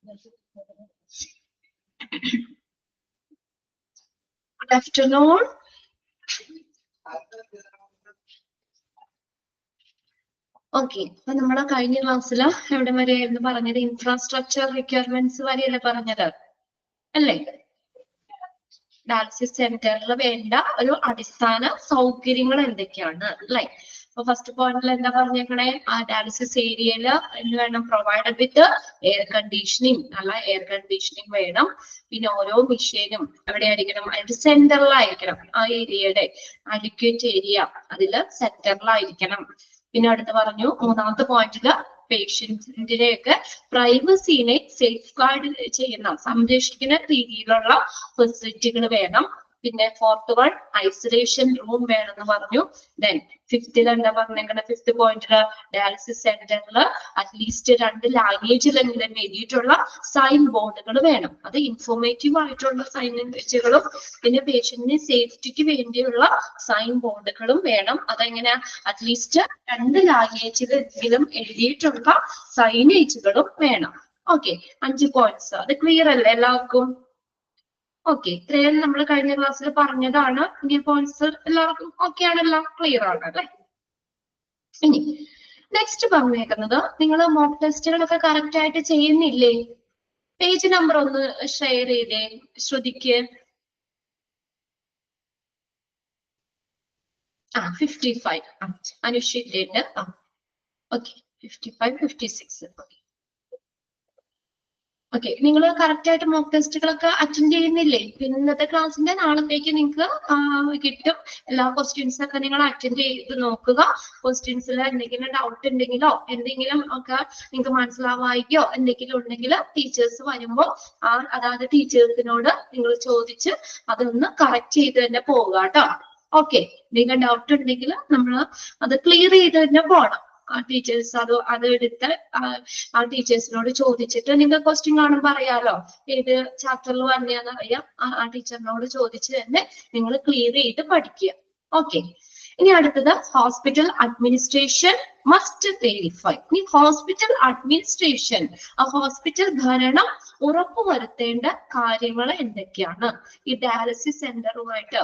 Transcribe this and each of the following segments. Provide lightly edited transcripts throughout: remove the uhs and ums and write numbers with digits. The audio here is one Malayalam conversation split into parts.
Good afternoon. Okay, അപ്പൊ നമ്മളെ കഴിഞ്ഞ ക്ലാസ്സിൽ എവിടെ വരെയായിരുന്നു പറഞ്ഞത്? ഇൻഫ്രാസ്ട്രക്ചർ റിക്വയർമെന്റ്സ് വരെയല്ലേ പറഞ്ഞത് അല്ലേ? ഡയാലിസിസ് സെന്ററിൽ വേണ്ട ഒരു അടിസ്ഥാന സൗകര്യങ്ങൾ എന്തൊക്കെയാണ് അല്ലേ? അപ്പൊ ഫസ്റ്റ് പോയിന്റിൽ എന്താ പറഞ്ഞേക്കണേ? ആ ഡയാലിസിസ് ഏരിയയില് എന്ത് വേണം? പ്രൊവൈഡഡ് വിത്ത് എയർ കണ്ടീഷനിങ്, നല്ല എയർ കണ്ടീഷനിങ് വേണം. പിന്നെ ഓരോ മെഷീനും എവിടെയായിരിക്കണം? അതിന്റെ സെന്ററിലായിരിക്കണം. ആ ഏരിയയുടെ അഡിക്വേറ്റ് ഏരിയ അതില് സെന്ററിലായിരിക്കണം. പിന്നെ അടുത്ത് പറഞ്ഞു മൂന്നാമത്തെ പോയിന്റില് പേഷ്യന്റിനെയൊക്കെ പ്രൈവസിനെ സേഫ് ഗാർഡ് ചെയ്യുന്ന, സംരക്ഷിക്കുന്ന രീതിയിലുള്ള ഫെസിലിറ്റികൾ വേണം. പിന്നെ ഫോർത്ത് വൺ ഐസൊലേഷൻ റൂം വേണമെന്ന് പറഞ്ഞു. ദെൻ ഫിഫ്തിൽ എന്താ പറഞ്ഞേക്കണേ? ഫിഫ്ത് പോയിന്റില് ഡയാലിസിസ് സെന്ററിൽ അറ്റ്ലീസ്റ്റ് 2 ലാംഗ്വേജിലെങ്കിലും എഴുതിയിട്ടുള്ള സൈൻ ബോർഡുകൾ വേണം. അത് ഇൻഫോർമേറ്റീവ് ആയിട്ടുള്ള സൈനുകളും പിന്നെ പേഷ്യന്റിന് സേഫ്റ്റിക്ക് വേണ്ടിയുള്ള സൈൻ ബോർഡുകളും വേണം. അതെങ്ങനെ? അറ്റ്ലീസ്റ്റ് 2 ലാംഗ്വേജിലെങ്കിലും എഴുതിയിട്ടുള്ള സൈനേജുകളും വേണം. Okay, 5 points. അത് ക്ലിയർ അല്ലേ എല്ലാവർക്കും? ഓക്കെ, ഇത്രയും നമ്മൾ കഴിഞ്ഞ ക്ലാസ്സിൽ പറഞ്ഞതാണ്. ഈ പോയിന്റ്സ് എല്ലാവർക്കും ഓക്കെ ആണല്ലോ? ക്ലിയർ ആണ് അല്ലെ? ഇനി നെക്സ്റ്റ് പറഞ്ഞേക്കുന്നത്, നിങ്ങൾ മോക്ക് ടെസ്റ്റുകളൊക്കെ കറക്റ്റ് ആയിട്ട് ചെയ്യുന്നില്ലേ? പേജ് നമ്പർ ഒന്ന് ഷെയർ ചെയ്തേ ശ്രുതിക്ക്. 55 അനുഷിന്റെ ഉണ്ട്. ഓക്കെ, 55, 56. ഓക്കെ, നിങ്ങൾ കറക്റ്റ് ആയിട്ട് മോക്ക് ടെസ്റ്റുകളൊക്കെ അറ്റൻഡ് ചെയ്യുന്നില്ലേ? ഇന്നത്തെ ക്ലാസ്സിന്റെ നാളത്തേക്ക് നിങ്ങൾക്ക് കിട്ടും. എല്ലാ ക്വസ്റ്റ്യൻസ് ഒക്കെ നിങ്ങൾ അറ്റൻഡ് ചെയ്ത് നോക്കുക. ക്വസ്റ്റ്യൻസിൽ എന്തെങ്കിലും ഡൗട്ട് ഉണ്ടെങ്കിലോ എന്തെങ്കിലും ഒക്കെ നിങ്ങൾക്ക് മനസ്സിലാവായിക്കോ എന്തെങ്കിലും ഉണ്ടെങ്കിൽ ടീച്ചേഴ്സ് വരുമ്പോൾ അതായത് ടീച്ചേഴ്സിനോട് നിങ്ങൾ ചോദിച്ച് അതൊന്ന് കറക്റ്റ് ചെയ്ത് തന്നെ പോവുക കേട്ടോ. ഓക്കെ, നിങ്ങൾക്ക് ഡൗട്ട് ഉണ്ടെങ്കിൽ നമ്മൾ അത് ക്ലിയർ ചെയ്ത് തന്നെ പോകണം. ടീച്ചേഴ്സ് അത് എടുത്ത് ആ ടീച്ചേഴ്സിനോട് ചോദിച്ചിട്ട് നിങ്ങൾ ക്വസ്റ്റ്യൻ കാണുമ്പോൾ അറിയാലോ ഏത് ചാപ്റ്ററിൽ വന്നെയാന്ന് അറിയാം. ആ ടീച്ചറിനോട് ചോദിച്ച് തന്നെ നിങ്ങൾ ക്ലിയർ ചെയ്ത് പഠിക്കുക. ഓക്കെ, ഇനി അടുത്തത് ഹോസ്പിറ്റൽ അഡ്മിനിസ്ട്രേഷൻ മസ്റ്റ് വെരിഫൈ. ഇനി ഹോസ്പിറ്റൽ അഡ്മിനിസ്ട്രേഷൻ, ആ ഹോസ്പിറ്റൽ ഭരണം ഉറപ്പുവരുത്തേണ്ട കാര്യങ്ങൾ എന്തൊക്കെയാണ്? ഈ ഡയാലിസിസ് സെന്ററുമായിട്ട്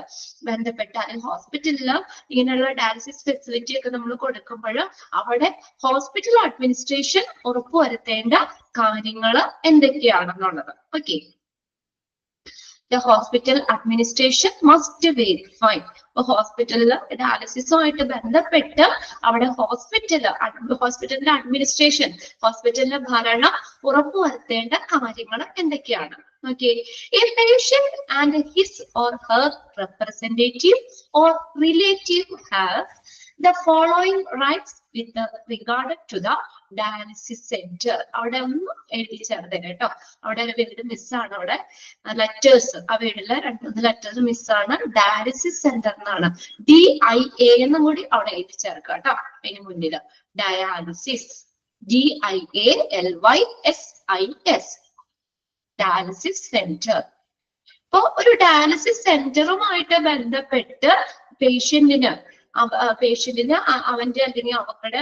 ബന്ധപ്പെട്ട ഹോസ്പിറ്റലില് ഇങ്ങനെയുള്ള ഡയാലിസിസ് ഫെസിലിറ്റി ഒക്കെ നമ്മൾ കൊടുക്കുമ്പോൾ അവിടെ ഹോസ്പിറ്റൽ അഡ്മിനിസ്ട്രേഷൻ ഉറപ്പുവരുത്തേണ്ട കാര്യങ്ങൾ എന്തൊക്കെയാണെന്നുള്ളത്. Okay, the hospital administration must verify. ഹോസ്പിറ്റലില് ഡയാലിസിസുമായിട്ട് ബന്ധപ്പെട്ട് അവിടെ ഹോസ്പിറ്റലിന്റെ അഡ്മിനിസ്ട്രേഷൻ, ഹോസ്പിറ്റലിന്റെ ഭരണം ഉറപ്പുവരുത്തേണ്ട കാര്യങ്ങൾ എന്തൊക്കെയാണ്? Okay, a patient and his or her representative or relative have the following rights with regard to the dialysis center. അവിടെ ഒന്ന് എഴുതി ചേർത്തേ കേട്ടോ. അവിടെ ഒരു വീട് മിസ്സാണ്. അവിടെ ലെറ്റേഴ്സ് ആ വീട്ടില് 2-3 ലെറ്റേഴ്സ് മിസ്സാണ്. ഡയാലിസിസ് സെന്റർ എന്നാണ്, DIA എന്നും കൂടി അവിടെ എഴുതി ചേർക്കുക കേട്ടോ. അതിന് മുന്നില് ഡയാലിസിസ്, DIALYSIS, ഡയാലിസിസ് സെന്റർ. അപ്പൊ ഒരു ഡയാലിസിസ് സെന്ററുമായിട്ട് ബന്ധപ്പെട്ട് പേഷ്യന്റിന് അവന്റെ അല്ലെങ്കിൽ അവരുടെ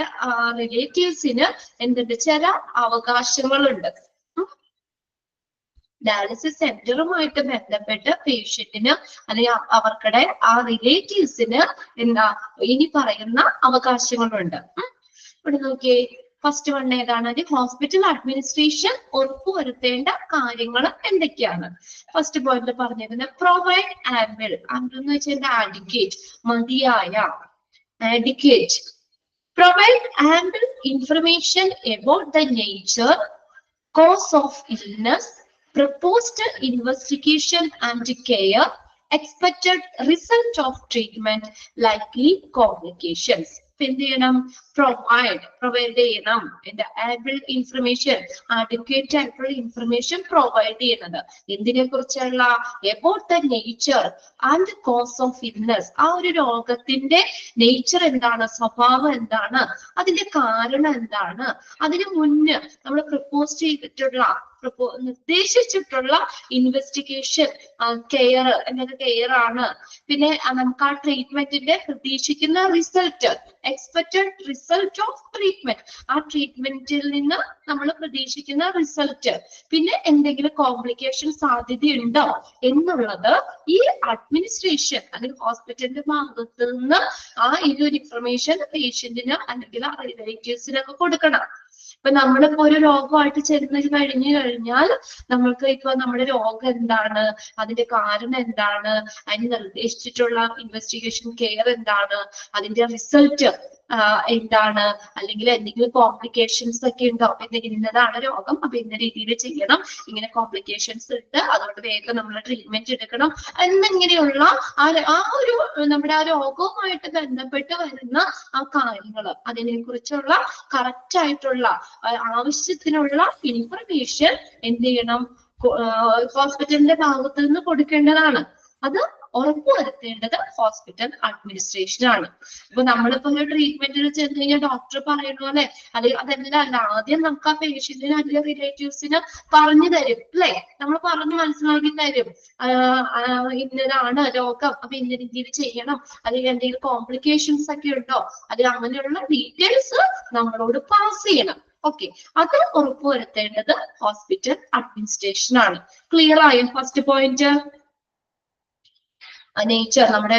റിലേറ്റീവ്സിന് എന്തുണ്ട്? ചില അവകാശങ്ങളുണ്ട്. ഡയാലിസിസ് സെന്ററുമായിട്ട് ബന്ധപ്പെട്ട് പേഷ്യന്റിന് അല്ലെങ്കിൽ അവർക്കടെ ആ റിലേറ്റീവ്സിന് എന്താ ഇനി പറയുന്ന അവകാശങ്ങളുണ്ട്. ഇവിടെ നോക്കിയേ, ഫസ്റ്റ് വൺ ഏതാണ്? ഹോസ്പിറ്റൽ അഡ്മിനിസ്ട്രേഷൻ ഉറപ്പുവരുത്തേണ്ട കാര്യങ്ങൾ എന്തൊക്കെയാണ്? ഫസ്റ്റ് പോയിന്റിൽ പറഞ്ഞിരുന്നത് പ്രൊവൈഡ് ആംബിൾ. ആംബിൾ എന്ന് വെച്ചാൽ ആഡിക്കേറ്റ്, മതിയായ, adequate. Provide ample information about the nature, cause of illness, proposed investigation and care, expected result of treatment, likely complications. എന്ത് ചെയ്യണം? പ്രൊവൈഡ് ചെയ്യണം. ആംബിൾ ഇൻഫർമേഷൻ, അഡിക്വേറ്റ് ആയിട്ടുള്ള ഇൻഫർമേഷൻ പ്രൊവൈഡ് ചെയ്യുന്നത് എന്തിനെ കുറിച്ചുള്ള? About the nature and cause of illness. ആ ഒരു രോഗത്തിന്റെ നേച്ചർ എന്താണ്, സ്വഭാവം എന്താണ്, അതിന്റെ കാരണം എന്താണ്, അതിന് മുന്നേ നമ്മൾ പ്രപ്പോസ് ചെയ്തിട്ടുള്ള നിർദ്ദേശിച്ചിട്ടുള്ള ഇൻവെസ്റ്റിഗേഷൻ, കെയർ എന്നൊക്കെ കെയർ ആണ്. പിന്നെ നമുക്ക് ആ ട്രീറ്റ്മെന്റിന്റെ പ്രതീക്ഷിക്കുന്ന result, expected result of treatment, ആ ട്രീറ്റ്മെന്റിൽ നിന്ന് നമ്മൾ പ്രതീക്ഷിക്കുന്ന റിസൾട്ട്, പിന്നെ എന്തെങ്കിലും കോംപ്ലിക്കേഷൻ സാധ്യതയുണ്ടോ എന്നുള്ളത് ഈ അഡ്മിനിസ്ട്രേഷൻ അല്ലെങ്കിൽ ഹോസ്പിറ്റലിന്റെ ഭാഗത്ത് നിന്ന് ആ ഈ ഒരു ഇൻഫർമേഷൻ പേഷ്യന്റിന് അല്ലെങ്കിൽ ആ റിലേറ്റീവ്സിനൊക്കെ കൊടുക്കണം. ഇപ്പൊ നമ്മളിപ്പോ ഒരു രോഗമായിട്ട് ചെന്ന് കഴിഞ്ഞു കഴിഞ്ഞാൽ നമ്മൾക്ക് ഇപ്പൊ നമ്മുടെ രോഗം എന്താണ്, അതിന്റെ കാരണം എന്താണ്, അതിന് നിർദ്ദേശിച്ചിട്ടുള്ള ഇൻവെസ്റ്റിഗേഷൻ കെയർ എന്താണ്, അതിന്റെ റിസൾട്ട് എന്താണ്, അല്ലെങ്കിൽ എന്തെങ്കിലും കോംപ്ലിക്കേഷൻസ് ഒക്കെ ഉണ്ടോ, എന്തെങ്കിലും ഇന്നതാണ് രോഗം അപ്പൊ ഇന്ന രീതിയിൽ ചെയ്യണം, ഇങ്ങനെ കോംപ്ലിക്കേഷൻസ് ഉണ്ട് അതുകൊണ്ട് വേഗം നമ്മൾ ട്രീറ്റ്മെന്റ് എടുക്കണം എന്നിങ്ങനെയുള്ള ആ ഒരു നമ്മുടെ ആ രോഗവുമായിട്ട് ബന്ധപ്പെട്ട് വരുന്ന ആ കാര്യങ്ങൾ, അതിനെ കുറിച്ചുള്ള കറക്റ്റ് ആയിട്ടുള്ള ആവശ്യത്തിനുള്ള ഇൻഫർമേഷൻ എന്ത് ചെയ്യണം, ഹോസ്പിറ്റലിന്റെ ഭാഗത്ത് നിന്ന് കൊടുക്കേണ്ടതാണ്. അത് ഉറപ്പുവരുത്തേണ്ടത് ഹോസ്പിറ്റൽ അഡ്മിനിസ്ട്രേഷൻ ആണ്. ഇപ്പൊ നമ്മളിപ്പോ ഒരു ട്രീറ്റ്മെന്റിന് ചെന്ന് കഴിഞ്ഞാൽ ഡോക്ടർ പറയുന്നു അല്ലെ, അല്ലെങ്കിൽ അതെല്ലാം ആദ്യം നമുക്ക് ആ പേഷ്യന്റിന് അല്ലെങ്കിൽ റിലേറ്റീവ്സിന് പറഞ്ഞു തരും അല്ലെ, നമ്മൾ പറഞ്ഞ് മനസ്സിലാക്കി തരും, ഇന്നതാണ് രോഗം അപ്പൊ ഇന്ന രീതിയിൽ ചെയ്യണം, അല്ലെങ്കിൽ എന്തെങ്കിലും കോംപ്ലിക്കേഷൻസ് ഒക്കെ ഉണ്ടോ, അല്ലെങ്കിൽ അങ്ങനെയുള്ള ഡീറ്റെയിൽസ് നമ്മളോട് പാസ് ചെയ്യണം. ഓക്കെ, അത് ഉറപ്പുവരുത്തേണ്ടത് ഹോസ്പിറ്റൽ അഡ്മിനിസ്ട്രേഷൻ ആണ്. ക്ലിയർ ആയോ ഫസ്റ്റ് പോയിന്റ്? നേച്ചർ, നമ്മുടെ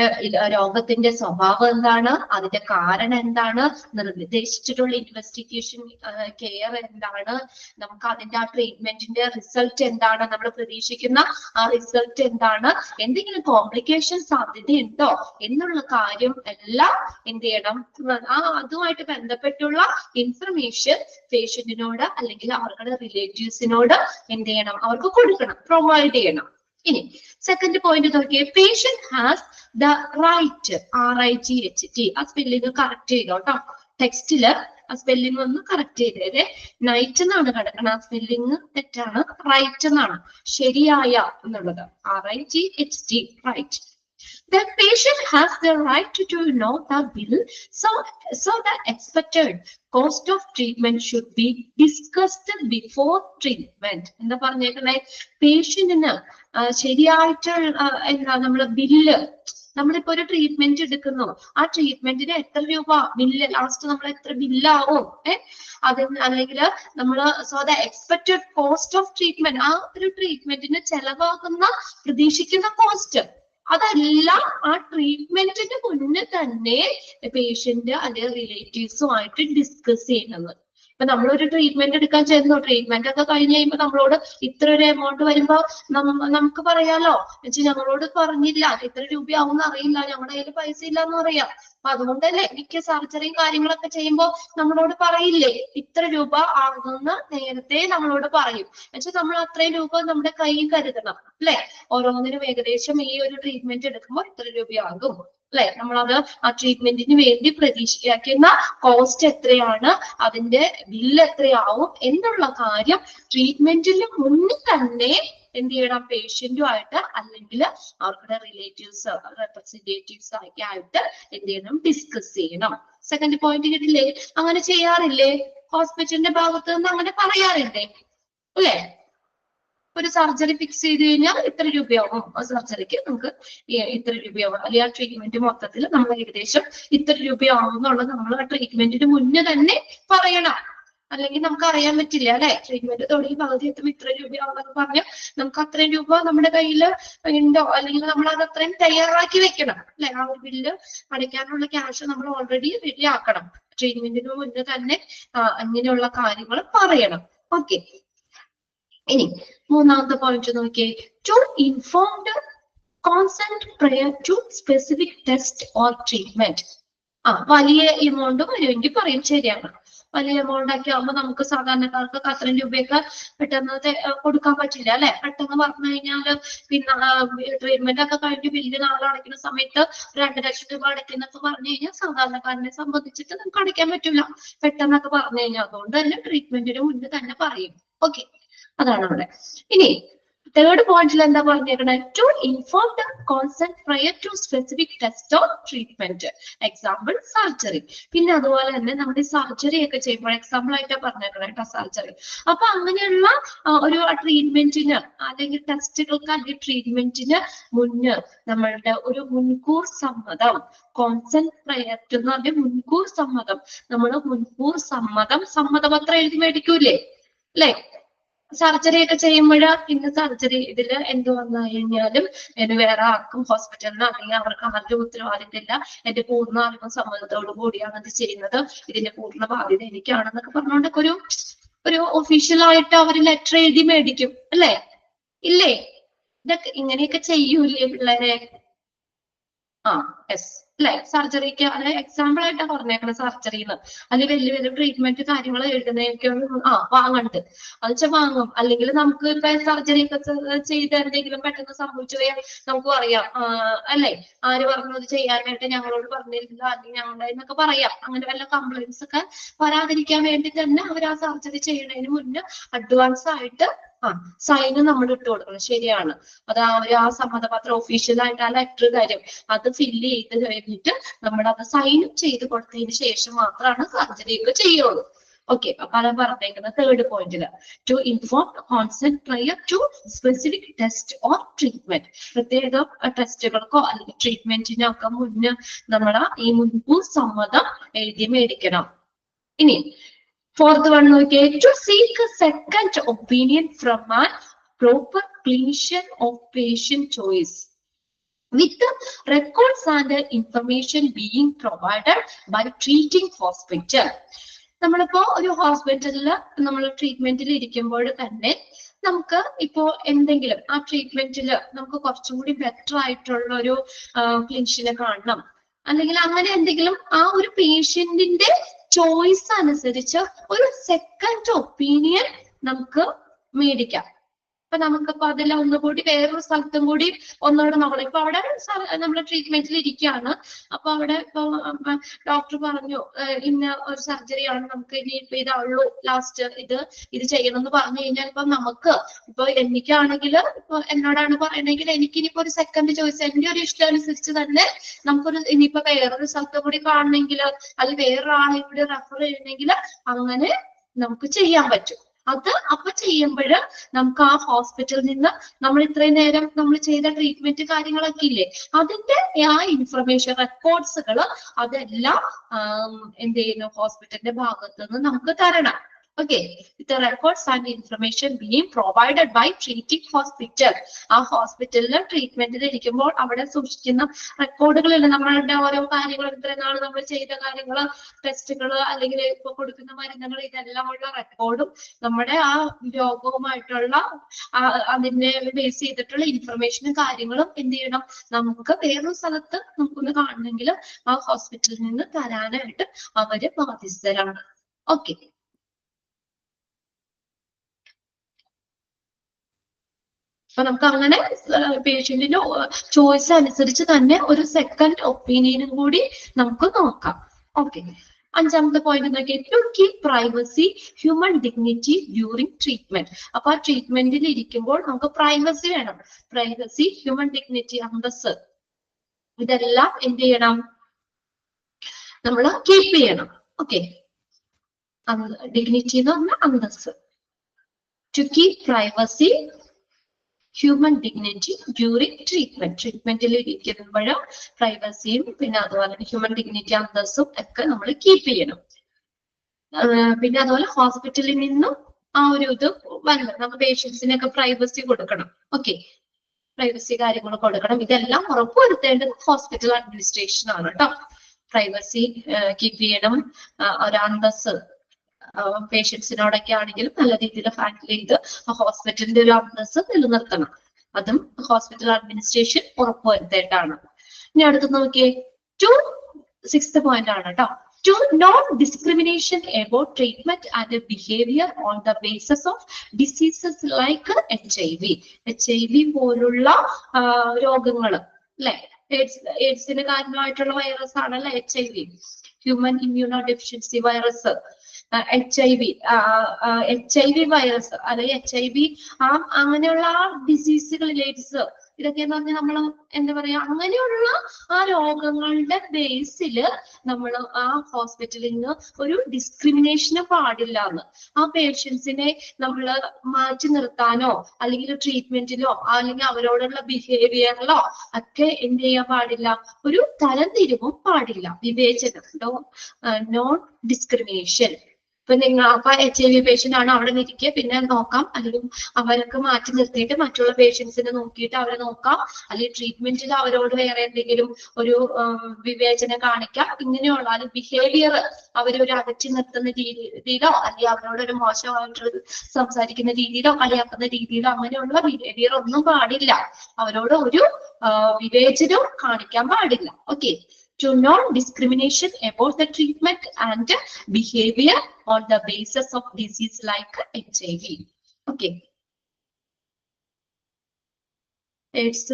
രോഗത്തിന്റെ സ്വഭാവം എന്താണ്, അതിന്റെ കാരണം എന്താണ്, നിർദ്ദേശിച്ചിട്ടുള്ള ഇൻവെസ്റ്റിഗേഷൻ കെയർ എന്താണ്, നമുക്ക് അതിന്റെ ആ ട്രീറ്റ്മെന്റിന്റെ റിസൾട്ട് എന്താണ്, നമ്മൾ പ്രതീക്ഷിക്കുന്ന ആ റിസൾട്ട് എന്താണ്, എന്തെങ്കിലും കോംപ്ലിക്കേഷൻ സാധ്യതയുണ്ടോ എന്നുള്ള കാര്യം എല്ലാം എന്ത് ചെയ്യണം, അതുമായിട്ട് ബന്ധപ്പെട്ടുള്ള ഇൻഫർമേഷൻ പേഷ്യന്റിനോട് അല്ലെങ്കിൽ അവരുടെ റിലേറ്റീവ്സിനോട് എന്ത് ചെയ്യണം, അവർക്ക് കൊടുക്കണം, പ്രൊവൈഡ് ചെയ്യണം. ഇനി സെക്കൻഡ് പോയിന്റ് നോക്കിയേ, patient has the right, RIGHT, ആ സ്പെല്ലിംഗ് കറക്റ്റ് ചെയ്തോ കേട്ടോ, ടെക്സ്റ്റില് ആ സ്പെല്ലിംഗ് ഒന്ന് കറക്റ്റ് ചെയ്തേ, നൈറ്റ് എന്നാണ് കിടക്കണം, ആ സ്പെല്ലിംഗ് തെറ്റാണ്, റൈറ്റ് എന്നാണ് ശരിയായ എന്നുള്ളത്, RIGHT, right. The patient has the right to know the bill, so the expected cost of treatment should be discussed before treatment. എന്താ പറഞ്ഞേക്കണേ, പേഷ്യന്റിന് ശരിയായിട്ടുള്ള എന്താ നമ്മള് ബില്ല്, നമ്മളിപ്പോ ഒരു ട്രീറ്റ്മെന്റ് എടുക്കുന്നു, ആ ട്രീറ്റ്മെന്റിന് എത്ര രൂപ ബില്ല്, ലാസ്റ്റ് നമ്മൾ എത്ര ബില്ലാവും, അല്ലെങ്കിൽ നമ്മള് so the expected cost of treatment, ആ ഒരു ട്രീറ്റ്മെന്റിന് ചെലവാകുന്ന പ്രതീക്ഷിക്കുന്ന കോസ്റ്റ്, അതെല്ലാം ആ ട്രീറ്റ്മെന്റിന് മുന്നേ തന്നെ പേഷ്യന്റ് അല്ലെങ്കിൽ റിലേറ്റീവ്സുമായിട്ട് ഡിസ്കസ് ചെയ്യുന്നത്. ഇപ്പൊ നമ്മളൊരു ട്രീറ്റ്മെന്റ് എടുക്കാൻ ചെന്നു, ട്രീറ്റ്മെന്റ് ഒക്കെ കഴിഞ്ഞ് കഴിയുമ്പോൾ നമ്മളോട് ഇത്ര ഒരു എമൗണ്ട് വരുമ്പോ നമുക്ക് പറയാലോ, ഞങ്ങളോട് പറഞ്ഞില്ല ഇത്ര രൂപയാവും അറിയില്ല, ഞങ്ങളുടെ കയ്യിൽ പൈസ ഇല്ല എന്ന് പറയാം. അപ്പൊ അതുകൊണ്ടല്ലേ മിക്ക സർജറിയും കാര്യങ്ങളൊക്കെ ചെയ്യുമ്പോൾ നമ്മളോട് പറയില്ലേ, ഇത്ര രൂപ ആകുമെന്ന് നേരത്തെ നമ്മളോട് പറയും. എന്നുവെച്ചാൽ നമ്മൾ അത്രയും രൂപ നമ്മുടെ കയ്യിൽ കരുതണം അല്ലെ, ഓരോന്നിനും ഏകദേശം ഈ ഒരു ട്രീറ്റ്മെന്റ് എടുക്കുമ്പോൾ ഇത്ര രൂപയാകും അല്ലെ, നമ്മളത് ആ ട്രീറ്റ്മെന്റിന് വേണ്ടി പ്രതീക്ഷിക്കുന്ന കോസ്റ്റ് എത്രയാണ്, അതിന്റെ ബില്ല് എത്രയാവും എന്നുള്ള കാര്യം ട്രീറ്റ്മെന്റിന് മുന്നേ തന്നെ എന്ത് ചെയ്യണം, പേഷ്യന്റുമായിട്ട് അല്ലെങ്കിൽ അവരുടെ റിലേറ്റീവ്സ് റെപ്രസെന്റേറ്റീവ്സ് ഒക്കെ ആയിട്ട് എന്ത് ചെയ്യണം, ഡിസ്കസ് ചെയ്യണം. സെക്കൻഡ് പോയിന്റ് കിട്ടില്ലേ? അങ്ങനെ ചെയ്യാറില്ലേ ഹോസ്പിറ്റലിന്റെ ഭാഗത്ത് നിന്ന്, അങ്ങനെ പറയാറില്ലേ അല്ലേ? ഒരു സർജറി ഫിക്സ് ചെയ്ത് കഴിഞ്ഞാൽ ഇത്ര രൂപയാവും, ആ സർജറിക്ക് നമുക്ക് ഇത്ര രൂപയാവും, അല്ലെങ്കിൽ ആ ട്രീറ്റ്മെന്റ് മൊത്തത്തിൽ നമ്മൾ ഏകദേശം ഇത്ര രൂപയാവും എന്നുള്ളത് നമ്മൾ ആ ട്രീറ്റ്മെന്റിന് മുന്നേ തന്നെ പറയണം. അല്ലെങ്കിൽ നമുക്ക് അറിയാൻ പറ്റില്ല അല്ലെ, ട്രീറ്റ്മെന്റ് തുടങ്ങി പകുതി എത്തുമ്പോൾ ഇത്ര രൂപയാവുന്നൊക്കെ പറഞ്ഞ് നമുക്ക് അത്രയും രൂപ നമ്മുടെ കയ്യിൽ ഉണ്ടോ, അല്ലെങ്കിൽ നമ്മൾ അത് അത്രയും തയ്യാറാക്കി വെക്കണം അല്ലെ, ആ ഒരു ബില്ല് അടയ്ക്കാനുള്ള ക്യാഷ് നമ്മൾ ഓൾറെഡി റെഡി ആക്കണം, ട്രീറ്റ്മെന്റിന് മുന്നേ തന്നെ അങ്ങനെയുള്ള കാര്യങ്ങൾ പറയണം. ഓക്കെ, ഇനി മൂന്നാമത്തെ പോയിന്റ് നോക്കിയേ, to informed consent prior to specific test or treatment. വലിയ എമൗണ്ട് വരുമെങ്കിൽ പറയും, ശരിയാണ്, വലിയ എമൗണ്ട് ഒക്കെ ആകുമ്പോൾ നമുക്ക് സാധാരണക്കാർക്ക് അത്രയും രൂപയൊക്കെ പെട്ടെന്ന് കൊടുക്കാൻ പറ്റില്ല അല്ലെ. പെട്ടെന്ന് പറഞ്ഞു കഴിഞ്ഞാൽ പിന്നെ ട്രീറ്റ്മെന്റ് ഒക്കെ കഴിഞ്ഞ് ബില്ല് നാളെ അടയ്ക്കുന്ന സമയത്ത് 2 ലക്ഷം രൂപ അടയ്ക്കുന്നൊക്കെ പറഞ്ഞു കഴിഞ്ഞാൽ സാധാരണക്കാരനെ സംബന്ധിച്ചിട്ട് നമുക്ക് അടയ്ക്കാൻ പറ്റില്ല പെട്ടെന്നൊക്കെ പറഞ്ഞു കഴിഞ്ഞാൽ. അതുകൊണ്ട് തന്നെ ട്രീറ്റ്മെന്റിന് മുന്നേ തന്നെ പറയും. ഓക്കെ, അതാണ് അവിടെ. ഇനി തേർഡ് പോയിന്റിൽ എന്താ പറഞ്ഞേക്കണേ? To inform the consent prior to specific test or treatment, example surgery. പിന്നെ അതുപോലെ തന്നെ നമ്മുടെ സർജറി ഒക്കെ ചെയ്യുമ്പോൾ എക്സാമ്പിൾ ആയിട്ടാണ് പറഞ്ഞേക്കണേ കേട്ടോ സർജറി. അപ്പൊ അങ്ങനെയുള്ള ഒരു ട്രീറ്റ്മെന്റിന് അല്ലെങ്കിൽ ടെസ്റ്റുകൾക്ക് അല്ലെങ്കിൽ ട്രീറ്റ്മെന്റിന് മുന്നേ നമ്മളുടെ ഒരു മുൻകൂർ സമ്മതം, കോൺസെന്റ് പ്രയർ ടു എന്ന് പറഞ്ഞാൽ മുൻകൂർ സമ്മതം. നമ്മൾ മുൻകൂർ സമ്മതപത്രം എഴുതി മേടിക്കൂലേ അല്ലെ? സർജറി ഒക്കെ ചെയ്യുമ്പോൾ ഇന്ന് സർജറി ഇതില് എന്ത് വന്നു കഴിഞ്ഞാലും എന്നെ വേറെ ആർക്കും ഹോസ്പിറ്റലിനോ അല്ലെങ്കിൽ അവർക്ക് ആരുടെ ഉത്തരവാദിത്തമില്ല, എന്റെ പൂർണ്ണ അറിവും സമ്മതത്തോടു കൂടിയാണ് ഇത് ചെയ്യുന്നത്, ഇതിന്റെ പൂർണ്ണ ബാധ്യത എനിക്കാണെന്നൊക്കെ പറഞ്ഞുകൊണ്ടൊക്കെ ഒരു ഒഫീഷ്യലായിട്ട് അവർ ലെറ്റർ എഴുതി മേടിക്കും അല്ലേ? ഇല്ലേ? ഇതൊക്കെ ഇങ്ങനെയൊക്കെ ചെയ്യൂലേ പിള്ളേരെ? യെസ് അല്ലെ? സർജറിക്ക് അത് എക്സാമ്പിൾ ആയിട്ടാണ് പറഞ്ഞേക്കണേ സർജറിന്ന്. അല്ലെങ്കിൽ വലിയ വലിയ ട്രീറ്റ്മെന്റ് കാര്യങ്ങൾ എഴുതുന്നതൊക്കെ വാങ്ങണ്ട്, അത് വെച്ചാൽ വാങ്ങും. അല്ലെങ്കിൽ നമുക്ക് ഇപ്പൊ സർജറി ഒക്കെ ചെയ്ത് എന്തെങ്കിലും പെട്ടെന്ന് സംഭവിച്ചു കഴിഞ്ഞാൽ നമുക്ക് പറയാം അല്ലെ, ആര് പറഞ്ഞു അത് ചെയ്യാനായിട്ട്, ഞങ്ങളോട് പറഞ്ഞില്ല അല്ലെങ്കിൽ ഞങ്ങളുടെ എന്നൊക്കെ പറയാം. അങ്ങനെ വല്ല കംപ്ലൈന്റ്സ് ഒക്കെ വരാതിരിക്കാൻ വേണ്ടി തന്നെ അവർ ആ സർജറി ചെയ്യുന്നതിന് മുന്നേ അഡ്വാൻസ് ആയിട്ട് സൈന് നമ്മൾ ഇട്ട് കൊടുക്കണം. ശരിയാണ്. അത് ആ സമ്മതപത്രം ഒഫീഷ്യലായിട്ട് ആ ലെറ്റർ കാര്യം അത് ഫില്ല് ചെയ്ത് കഴിഞ്ഞിട്ട് നമ്മൾ അത് സൈൻ ചെയ്ത് കൊടുത്തതിന് ശേഷം മാത്രമാണ് സർജറി ഒക്കെ ചെയ്യുള്ളൂ. ഓക്കെ, അപ്പൊ അത് പറഞ്ഞേക്കുന്നത് തേർഡ് പോയിന്റില് to inform consent prior to specific test or treatment. പ്രത്യേക ടെസ്റ്റുകൾക്കോ അല്ലെങ്കിൽ ട്രീറ്റ്മെന്റിനോ ഒക്കെ മുന്നേ നമ്മൾ ഈ മുൻകൂർ സമ്മതം എഴുതി മേടിക്കണം. ഇനി fourth one നോക്കിയേ, to seek a second opinion from a proper clinician of patient choice with the records and the information being provided by treating hospital. നമ്മളിപ്പോ ഒരു ഹോസ്പിറ്റലിൽ നമ്മൾ ട്രീറ്റ്മെന്റിൽ ഇരിക്കുമ്പോൾ തന്നെ നമുക്ക് ഇപ്പോ എന്തെങ്കിലും ആ ട്രീറ്റ്മെന്റിൽ നമുക്ക് കുറച്ചും കൂടി ബെറ്റർ ആയിട്ടുള്ള ഒരു ക്ലിനിഷ്യനെ കാണണം, അല്ലെങ്കിൽ അങ്ങനെ എന്തെങ്കിലും ആ ഒരു പേഷ്യന്റിന്റെ ചോയ്സ് അനുസരിച്ച് ഒരു സെക്കൻഡ് ഒപ്പീനിയൻ നമുക്ക് മേടിക്കാം. അപ്പൊ നമുക്കിപ്പോ അതിൽ ഒന്നുകൂടി വേറൊരു സ്ഥലത്തും കൂടി ഒന്നുകൂടെ നമ്മളിപ്പോ അവിടെ നമ്മൾ ട്രീറ്റ്മെന്റിൽ ഇരിക്കുകയാണ്. അപ്പൊ അവിടെ ഇപ്പൊ ഡോക്ടർ പറഞ്ഞു ഇന്ന ഒരു സർജറിയാണ്, നമുക്ക് ഇനി ഇപ്പൊ ഇതാവുള്ളൂ ലാസ്റ്റ് ഇത് ചെയ്യണം എന്ന് പറഞ്ഞു കഴിഞ്ഞാൽ ഇപ്പൊ നമുക്ക് ഇപ്പൊ എനിക്കാണെങ്കിൽ ഇപ്പൊ എന്നോടാണ് പറയണമെങ്കിൽ എനിക്കിനിപ്പോ ഒരു സെക്കൻഡ് ചോയ്സ് എന്റെ ഒരു ഇഷ്ടം അനുസരിച്ച് തന്നെ നമുക്കൊരു ഇനിയിപ്പോ വേറൊരു സ്ഥലത്തും കൂടി കാണണമെങ്കിൽ അല്ലെങ്കിൽ വേറൊരാളെ കൂടി റെഫർ ചെയ്യണമെങ്കിൽ അങ്ങനെ നമുക്ക് ചെയ്യാൻ പറ്റും. അത് അപ്പൊ ചെയ്യുമ്പോൾ നമുക്ക് ആ ഹോസ്പിറ്റലിൽ നിന്ന് നമ്മൾ ഇത്രയും നേരം നമ്മൾ ചെയ്ത ട്രീറ്റ്മെന്റ് കാര്യങ്ങളൊക്കെ ഇല്ലേ, അതിന്റെ ആ ഇൻഫർമേഷൻ റെക്കോർഡ്സുകൾ അതെല്ലാം എന്ത് ചെയ്യുന്നു, ഹോസ്പിറ്റലിന്റെ ഭാഗത്ത് നിന്ന് നമുക്ക് തരണം. Okay, the records and information being provided by treating hospital. ആ ഹോസ്പിറ്റലിൽ ട്രീറ്റ്മെന്റിൽ ഇരിക്കുമ്പോൾ അവിടെ സൂക്ഷിക്കുന്ന റെക്കോർഡുകളില്ല, നമ്മളുടെ ഓരോ കാര്യങ്ങൾ ഇത്രയും നാൾ നമ്മൾ ചെയ്ത കാര്യങ്ങൾ, ടെസ്റ്റുകൾ അല്ലെങ്കിൽ ഇപ്പൊ കൊടുക്കുന്ന മരുന്നുകൾ, ഇതെല്ലാം ഉള്ള റെക്കോർഡും നമ്മുടെ ആ രോഗവുമായിട്ടുള്ള അതിനെ ബേസ് ചെയ്തിട്ടുള്ള ഇൻഫർമേഷനും കാര്യങ്ങളും എന്ത് ചെയ്യണം, നമുക്ക് വേറൊരു സ്ഥലത്ത് നമുക്കൊന്ന് കാണണമെങ്കിൽ ആ ഹോസ്പിറ്റലിൽ നിന്ന് തരാനായിട്ട് അവര് ബാധ്യസ്ഥരാണ്. ഓക്കെ, അപ്പൊ നമുക്ക് അങ്ങനെ പേഷ്യന്റിന്റെ ചോയ്സ് അനുസരിച്ച് തന്നെ ഒരു സെക്കൻഡ് ഒപ്പീനിയനും കൂടി നമുക്ക് നോക്കാം. ഓക്കെ, അഞ്ചാമത്തെ പോയിന്റ് നോക്കിയാൽ to keep privacy human dignity during treatment. അപ്പൊ ആ ട്രീറ്റ്മെന്റിൽ ഇരിക്കുമ്പോൾ നമുക്ക് പ്രൈവസി വേണം. പ്രൈവസി, ഹ്യൂമൻ ഡിഗ്നിറ്റി, അന്തസ്, ഇതെല്ലാം എന്ത് ചെയ്യണം, നമ്മൾ കീപ്പ് ചെയ്യണം. ഓക്കെ, ഡിഗ്നിറ്റി എന്ന് പറഞ്ഞാൽ അന്തസ്. To keep privacy human dignity during treatment. ട്രീറ്റ്മെന്റിൽ ഇരിക്കുമ്പോഴും പ്രൈവസിയും പിന്നെ അതുപോലെ ഹ്യൂമൻ ഡിഗ്നിറ്റി അന്തസ്സും ഒക്കെ നമ്മൾ കീപ്പ് ചെയ്യണം. പിന്നെ അതുപോലെ ഹോസ്പിറ്റലിൽ നിന്നും ആ ഒരു ഇത് വരണം, നമുക്ക് പേഷ്യൻസിനൊക്കെ പ്രൈവസി കൊടുക്കണം. ഓക്കെ, പ്രൈവസി കാര്യങ്ങൾ കൊടുക്കണം. ഇതെല്ലാം ഉറപ്പുവരുത്തേണ്ടത് ഹോസ്പിറ്റൽ അഡ്മിനിസ്ട്രേഷൻ ആണ് കേട്ടോ. പ്രൈവസി കീപ്പ് ചെയ്യണം, ഒരു അന്തസ് പേഷ്യൻസിനോടൊക്കെ ആണെങ്കിലും നല്ല രീതിയിൽ ഹാൻഡിൽ ചെയ്ത് ഹോസ്പിറ്റലിന്റെ ഒരു അന്തസ് നിലനിർത്തണം. അതും ഹോസ്പിറ്റൽ അഡ്മിനിസ്ട്രേഷൻ ഉറപ്പുവരുത്തേണ്ടാണ്. ഇനി അടുത്ത് നോക്കിയേ, സിക്സ്ത് പോയിന്റ് ആണ് കേട്ടോ. To non-discrimination about treatment and behavior on the basis of diseases like HIV. HIV പോലുള്ള രോഗങ്ങൾ അല്ലെ, എയ്ഡ്സിന് കാരണമായിട്ടുള്ള വൈറസ് ആണല്ലോ HIV. Human immunodeficiency virus, HIV virus അല്ലെങ്കിൽ HIV അങ്ങനെയുള്ള ആ ഡിസീസുകളിൽ എയ്ഡ്സ് ഇതൊക്കെ എന്ന് പറഞ്ഞാൽ നമ്മൾ എന്താ പറയാ അങ്ങനെയുള്ള ആ രോഗങ്ങളുടെ ബേസില് നമ്മൾ ആ ഹോസ്പിറ്റലിൽ നിന്ന് ഒരു ഡിസ്ക്രിമിനേഷന് പാടില്ല എന്ന്. ആ പേഷ്യൻസിനെ നമ്മൾ മാറ്റി നിർത്താനോ അല്ലെങ്കിൽ ട്രീറ്റ്മെന്റിലോ അല്ലെങ്കിൽ അവരോടുള്ള ബിഹേവിയറിലോ ഒക്കെ എന്ത് ചെയ്യാൻ പാടില്ല, ഒരു തരംതിരിവും പാടില്ല. വിവേചനം, നോൺ ഡിസ്ക്രിമിനേഷൻ. ഇപ്പൊ അപ്പൊ HIV പേഷ്യന്റ് ആണ് അവിടെ നിൽക്കുക, പിന്നെ നോക്കാം, അല്ലെങ്കിൽ അവരൊക്കെ മാറ്റി നിർത്തിയിട്ട് മറ്റുള്ള പേഷ്യൻസിനെ നോക്കിയിട്ട് അവരെ നോക്കാം, അല്ലെങ്കിൽ ട്രീറ്റ്മെന്റിൽ അവരോട് വേറെ എന്തെങ്കിലും ഒരു വിവേചനം കാണിക്കാം. ഇങ്ങനെയുള്ള ബിഹേവിയർ അവരൊരു അകറ്റി നിർത്തുന്ന രീതിയിലോ അല്ലെങ്കിൽ അവരോടൊരു മോശമായിട്ട് സംസാരിക്കുന്ന രീതിയിലോ കളിയാക്കുന്ന രീതിയിലോ അങ്ങനെയുള്ള ബിഹേവിയർ ഒന്നും പാടില്ല. അവരോട് ഒരു വിവേചനവും കാണിക്കാൻ പാടില്ല. Okay, to non-discrimination about the treatment and behavior on the basis of disease like HIV. Okay. It's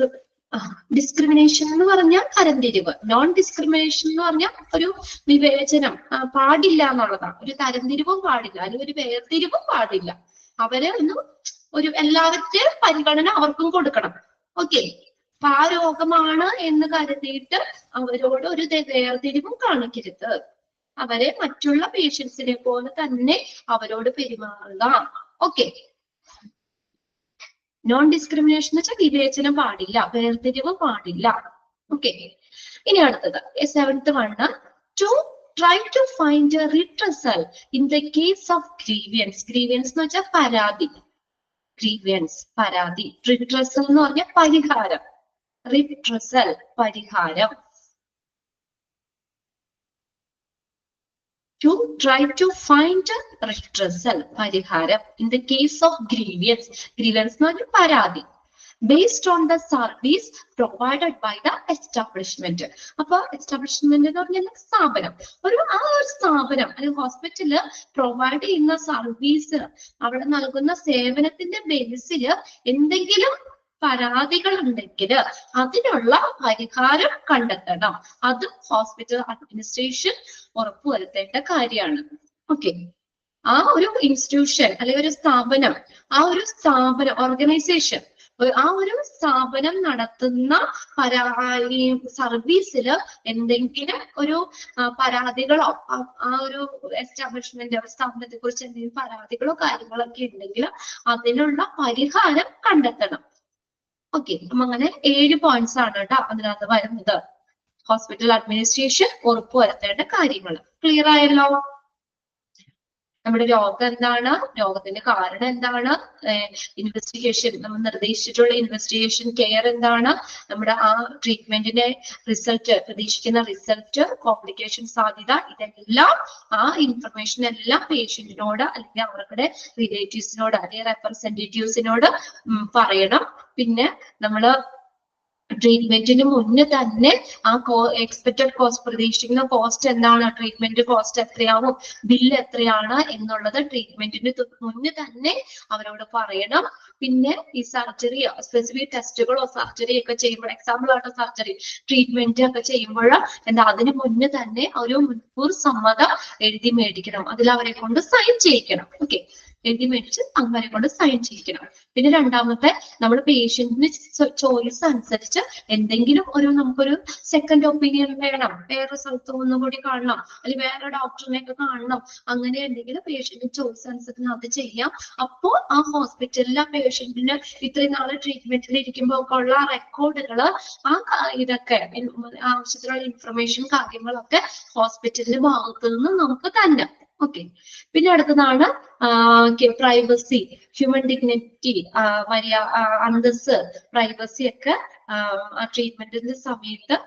discrimination എന്ന് പറഞ്ഞാൽ തരംതിരിവ്, നോൺ ഡിസ്ക്രിമിനേഷൻ എന്ന് പറഞ്ഞാൽ ഒരു വിവേചനം പാടില്ല എന്നുള്ളതാണ്. ഒരു തരംതിരിവും പാടില്ല, അല്ലെങ്കിൽ ഒരു വേർതിരിവും പാടില്ല. അവരെ ഒരു എല്ലാവരുടെയും പരിഗണന അവർക്കും കൊടുക്കണം. ഓക്കെ, അപ്പൊ ആ രോഗമാണ് എന്ന് കരുതിയിട്ട് അവരോട് ഒരു വേർതിരിവും കാണിക്കരുത്. അവരെ മറ്റുള്ള പേഷ്യൻസിനെ പോലെ തന്നെ അവരോട് പെരുമാറുക. ഓക്കെ, നോൺ ഡിസ്ക്രിമിനേഷൻ എന്ന് വെച്ചാൽ വിവേചനം പാടില്ല, വേർതിരിവ് പാടില്ല. ഓക്കെ, ഇനി അടുത്തത് 7th one, to try to find a redressal in the case of grievance. Grievance എന്ന് വെച്ചാൽ പരാതി, grievance പരാതി. redressal എന്ന് പറഞ്ഞാൽ പരിഹാരം, redressal പരിഹാരം. To try to find redressal പരിഹാരം in the case of grievance. Grievance എന്ന് പറഞ്ഞാൽ പരാതി. based on the service provided by the establishment. അപ്പൊ എസ്റ്റാബ്ലിഷ്മെന്റ് എന്ന് പറഞ്ഞാൽ സ്ഥാപനം, ആ ഒരു സ്ഥാപനം അല്ലെങ്കിൽ ഹോസ്പിറ്റല് പ്രൊവൈഡ് ചെയ്യുന്ന സർവീസ്, അവിടെ നൽകുന്ന സേവനത്തിന്റെ ബേസിൽ എന്തെങ്കിലും പരാതികൾ ഉണ്ടെങ്കിൽ അതിനുള്ള പരിഹാരം കണ്ടെത്തണം. അത് ഹോസ്പിറ്റൽ അഡ്മിനിസ്ട്രേഷൻ ഉറപ്പുവരുത്തേണ്ട കാര്യമാണ്. ഓക്കെ, ആ ഒരു ഇൻസ്റ്റിറ്റ്യൂഷൻ അല്ലെങ്കിൽ ഒരു സ്ഥാപനം, ആ ഒരു സ്ഥാപനം ഓർഗനൈസേഷൻ, ആ ഒരു സ്ഥാപനം നടത്തുന്ന സർവീസിൽ എന്തെങ്കിലും ഒരു പരാതികളോ ആ ഒരു എസ്റ്റാബ്ലിഷ്മെന്റ് സ്ഥാപനത്തെ കുറിച്ച് എന്തെങ്കിലും പരാതികളോ കാര്യങ്ങളൊക്കെ ഉണ്ടെങ്കിൽ അതിനുള്ള പരിഹാരം കണ്ടെത്തണം. ഓക്കെ, അപ്പൊ അങ്ങനെ 7 പോയിന്റ്സ് ആണ് കേട്ടോ അതിനകത്ത് വരുന്നത്. ഹോസ്പിറ്റൽ അഡ്മിനിസ്ട്രേഷൻ ഉറപ്പുവരുത്തേണ്ട കാര്യങ്ങൾ. ക്ലിയർ ആയല്ലോ? നമ്മുടെ രോഗം എന്താണ്, രോഗത്തിന്റെ കാരണം എന്താണ്, ഇൻവെസ്റ്റിഗേഷൻ നമ്മൾ നിർദ്ദേശിച്ചിട്ടുള്ള ഇൻവെസ്റ്റിഗേഷൻ കെയർ എന്താണ്, നമ്മുടെ ആ ട്രീറ്റ്മെന്റിന്റെ റിസൾട്ട്, പ്രതീക്ഷിക്കുന്ന റിസൾട്ട്, കോംപ്ലിക്കേഷൻ സാധ്യത, ഇതെല്ലാം ആ ഇൻഫർമേഷൻ എല്ലാം പേഷ്യന്റിനോട് അല്ലെങ്കിൽ അവരുടെ റിലേറ്റീവ്സിനോട് അല്ലെങ്കിൽ റെപ്രസെന്റേറ്റീവ്സിനോട് പറയണം. പിന്നെ നമ്മള് ട്രീറ്റ്മെന്റിന് മുന്നേ തന്നെ ആ എക്സ്പെക്റ്റഡ് കോസ്റ്റ്, പ്രതീക്ഷിക്കുന്ന കോസ്റ്റ് എന്താണ്, ട്രീറ്റ്മെന്റ് കോസ്റ്റ് എത്രയാവും, ബില്ല് എത്രയാണ് എന്നുള്ളത് ട്രീറ്റ്മെന്റിന് മുന്നേ തന്നെ അവരോട് പറയണം. പിന്നെ ഈ സർജറി, സ്പെസിഫിക് ടെസ്റ്റുകളോ സർജറി ഒക്കെ ചെയ്യുമ്പോൾ, എക്സാമ്പിൾ ആയിട്ട് സർജറി ട്രീറ്റ്മെന്റ് ഒക്കെ ചെയ്യുമ്പോൾ അതിന് മുന്നേ തന്നെ ഒരു മുൻകൂർ സമ്മതം എഴുതി മേടിക്കണം. അതിൽ അവരെ കൊണ്ട് സൈൻ ചെയ്യിക്കണം. ഓക്കെ, എഴുതി മേടിച്ച് അവരെ കൊണ്ട് സൈൻ ചെയ്യിക്കണം. പിന്നെ രണ്ടാമത്തെ, നമ്മൾ പേഷ്യന്റിന് ചോയ്സ് അനുസരിച്ച് എന്തെങ്കിലും നമുക്കൊരു സെക്കൻഡ് ഒപ്പീനിയൻ വേണം, വേറെ സ്ഥലത്ത് ഒന്നുകൂടി കാണണം, അല്ലെങ്കിൽ വേറെ ഡോക്ടറിനെയൊക്കെ കാണണം, അങ്ങനെ എന്തെങ്കിലും പേഷ്യന്റ് ചോയ്സ് അനുസരിച്ച് അത് ചെയ്യാം. അപ്പോൾ ആ ഹോസ്പിറ്റലിൽ ആ പേഷ്യന്റിന് ഇത്രയും നാളെ ട്രീറ്റ്മെന്റിൽ ഇരിക്കുമ്പോൾ ഒക്കെ ഉള്ള റെക്കോർഡുകള്, ഇതൊക്കെ ആവശ്യത്തിനുള്ള ഇൻഫർമേഷൻ കാര്യങ്ങളൊക്കെ ഹോസ്പിറ്റലിന്റെ ഭാഗത്തു നിന്ന് നമുക്ക് തന്നെ. ഓക്കെ, പിന്നെ അടുത്തതാണ് പ്രൈവസി, ഹ്യൂമൻ ഡിഗ്നിറ്റി, അന്തസ്, പ്രൈവസി ഒക്കെ ആ ട്രീറ്റ്മെന്റിന്റെ സമയത്ത്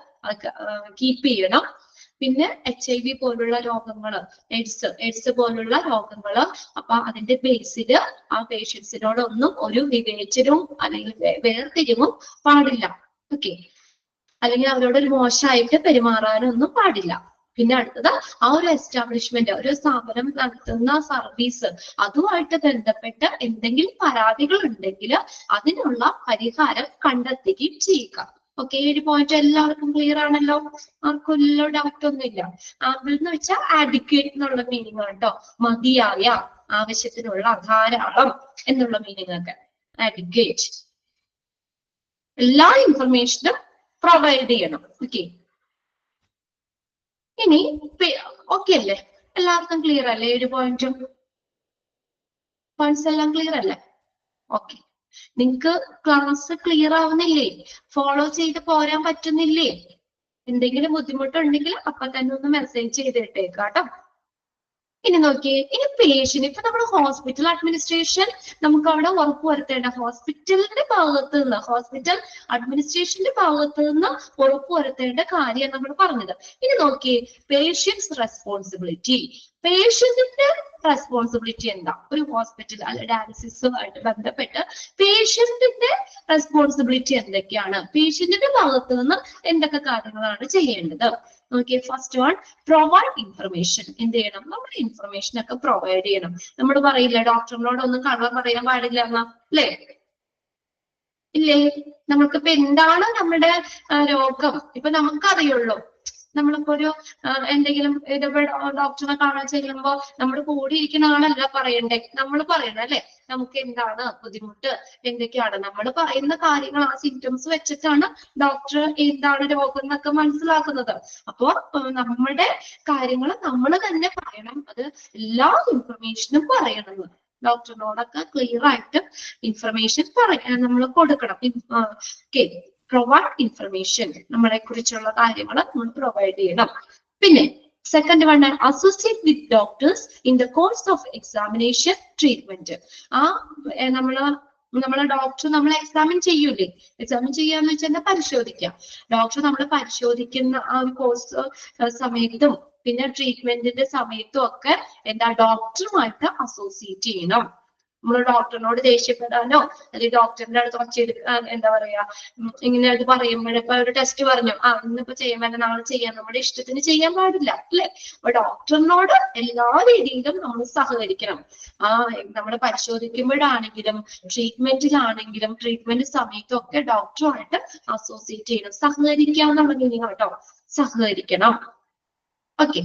കീപ്പ് ചെയ്യണം. പിന്നെ HIV പോലുള്ള രോഗങ്ങള്, എയ്ഡ്സ് പോലുള്ള രോഗങ്ങള്, അപ്പൊ അതിന്റെ ബേസില് ആ പേഷ്യൻസിനോടൊന്നും ഒരു വിവേചനവും അല്ലെങ്കിൽ വേർതിരിവും പാടില്ല. ഓക്കെ, അല്ലെങ്കിൽ അവരോട് ഒരു മോശമായിട്ട് പെരുമാറാനൊന്നും പാടില്ല. പിന്നെ അടുത്തത്, ആ ഒരു എസ്റ്റാബ്ലിഷ്മെന്റ്, ഒരു സ്ഥാപനം നടത്തുന്ന സർവീസ്, അതുമായിട്ട് ബന്ധപ്പെട്ട് എന്തെങ്കിലും പരാതികൾ ഉണ്ടെങ്കിൽ അതിനുള്ള പരിഹാരം കണ്ടെത്തുകയും ചെയ്യുക. ഓക്കെ, 7 പോയിന്റ് എല്ലാവർക്കും ക്ലിയർ ആണല്ലോ, ആർക്കും എല്ലാം ഡൗട്ട് ഒന്നുമില്ല. ആംബിൾ എന്ന് വെച്ചാൽ ആഡിക്വേറ്റ് എന്നുള്ള മീനിങ് ആണ് കേട്ടോ, മതിയായ, ആവശ്യത്തിനുള്ള, ധാരാളം എന്നുള്ള മീനിങ് ഒക്കെ. ആഡിക്വേറ്റ്, എല്ലാ ഇൻഫർമേഷനും പ്രൊവൈഡ് ചെയ്യണം. ഓക്കെ, ഇനി ഓക്കെ അല്ലേ, എല്ലാവർക്കും ക്ലിയർ അല്ലേ? 7 പോയിന്റ്സ് എല്ലാം ക്ലിയർ അല്ലേ? ഓക്കെ, നിങ്ങക്ക് ക്ലാസ് ക്ലിയർ ആവുന്നില്ലേ? ഫോളോ ചെയ്ത് പോരാൻ പറ്റുന്നില്ലേ? എന്തെങ്കിലും ബുദ്ധിമുട്ടുണ്ടെങ്കിൽ അപ്പൊ തന്നെ ഒന്ന് മെസ്സേജ് ചെയ്തിട്ടേക്കാട്ടോ. ഇനി നോക്കിയേ, ഇനി പേഷ്യന്റ്, ഇപ്പൊ നമ്മൾ ഹോസ്പിറ്റൽ അഡ്മിനിസ്ട്രേഷൻ നമുക്ക് അവിടെ ഉറപ്പുവരുത്തേണ്ട, ഹോസ്പിറ്റലിന്റെ ഭാഗത്ത് നിന്ന്, ഹോസ്പിറ്റൽ അഡ്മിനിസ്ട്രേഷന്റെ ഭാഗത്ത് നിന്ന് ഉറപ്പുവരുത്തേണ്ട കാര്യം നമ്മൾ പറഞ്ഞത്. ഇനി നോക്കിയേ, പേഷ്യൻസ് റെസ്പോൺസിബിലിറ്റി. പേഷ്യന്റിന്റെ റെസ്പോൺസിബിലിറ്റി എന്താ? ഒരു ഹോസ്പിറ്റൽ അല്ലെ ഡയാലിസിസുമായിട്ട് ബന്ധപ്പെട്ട് പേഷ്യന്റിന്റെ റെസ്പോൺസിബിലിറ്റി എന്തൊക്കെയാണ്? പേഷ്യന്റിന്റെ ഭാഗത്ത് നിന്ന് എന്തൊക്കെ കാര്യങ്ങളാണ് ചെയ്യേണ്ടത്? നോക്കിയേ, ഫസ്റ്റ് വൺ, പ്രൊവൈഡ് ഇൻഫർമേഷൻ. എന്ത് ചെയ്യണം? നമ്മൾ ഇൻഫർമേഷൻ ഒക്കെ പ്രൊവൈഡ് ചെയ്യണം. നമ്മൾ പറയില്ല ഡോക്ടറിനോട് ഒന്നും കള്ളം പറയാൻ പാടില്ല എന്നാ, അല്ലേ? ഇല്ലേ? നമ്മൾക്കിപ്പോ എന്താണ് നമ്മുടെ രോഗം ഇപ്പൊ നമുക്കറിയുള്ളൂ. നമ്മളിപ്പോ ഒരു എന്തെങ്കിലും ഡോക്ടറിനെ കാണാൻ ചെല്ലുമ്പോ നമ്മുടെ കൂടെ ഇരിക്കുന്ന ആളല്ല പറയണ്ടേ, നമ്മൾ പറയണം അല്ലെ? നമുക്ക് എന്താണ് ബുദ്ധിമുട്ട്, എന്തൊക്കെയാണ് നമ്മൾ പറയുന്ന കാര്യങ്ങൾ, ആ സിംറ്റംസ് വെച്ചിട്ടാണ് ഡോക്ടർ എന്താണ് രോഗം എന്നൊക്കെ മനസ്സിലാക്കുന്നത്. അപ്പോ നമ്മുടെ കാര്യങ്ങൾ നമ്മൾ തന്നെ പറയണം, അത് എല്ലാ ഇൻഫർമേഷനും പറയണം. ഡോക്ടറിനോടൊക്കെ ക്ലിയർ ആയിട്ട് ഇൻഫർമേഷൻ നമ്മൾ കൊടുക്കണം. പ്രൊവൈഡ് ഇൻഫർമേഷൻ, നമ്മളെ കുറിച്ചുള്ള കാര്യങ്ങൾ നമ്മൾ പ്രൊവൈഡ് ചെയ്യണം. പിന്നെ second one, associate with doctors in the course of examination, treatment. ആ നമ്മളെ ഡോക്ടർ നമ്മളെ എക്സാമിൻ ചെയ്യൂലേ? എക്സാമിൻ ചെയ്യാന്ന് വെച്ചാൽ പരിശോധിക്കാം. ഡോക്ടർ നമ്മളെ പരിശോധിക്കുന്ന ആ ഒരു കോഴ്സ് സമയത്തും പിന്നെ ട്രീറ്റ്മെന്റിന്റെ സമയത്തും ഒക്കെ എന്താ, ഡോക്ടറുമായിട്ട് അസോസിയേറ്റ് ചെയ്യണം. നമ്മൾ ഡോക്ടറിനോട് ദേഷ്യപ്പെടാനോ അല്ലെങ്കിൽ ഡോക്ടറിന്റെ അടുത്ത് ഒച്ചയെടുക്കാൻ, എന്താ പറയാ, ഇങ്ങനെ അത് പറയുമ്പോഴിപ്പോ ഒരു ടെസ്റ്റ് പറഞ്ഞു, ഇന്നിപ്പോ ചെയ്യാൻ പറ്റില്ല, നാളെ ചെയ്യാൻ, നമ്മുടെ ഇഷ്ടത്തിന് ചെയ്യാൻ പാടില്ല അല്ലെ? അപ്പൊ ഡോക്ടറിനോട് എല്ലാ രീതിയിലും നമ്മൾ സഹകരിക്കണം. നമ്മൾ പരിശോധിക്കുമ്പോഴാണെങ്കിലും ട്രീറ്റ്മെന്റിലാണെങ്കിലും ട്രീറ്റ്മെന്റ് സമയത്തും ഒക്കെ ഡോക്ടറുമായിട്ട് അസോസിയേറ്റ് ചെയ്യണം. സഹകരിക്കുക എന്നുള്ള മീനിങ് കേട്ടോ, സഹകരിക്കണം. ഓക്കെ,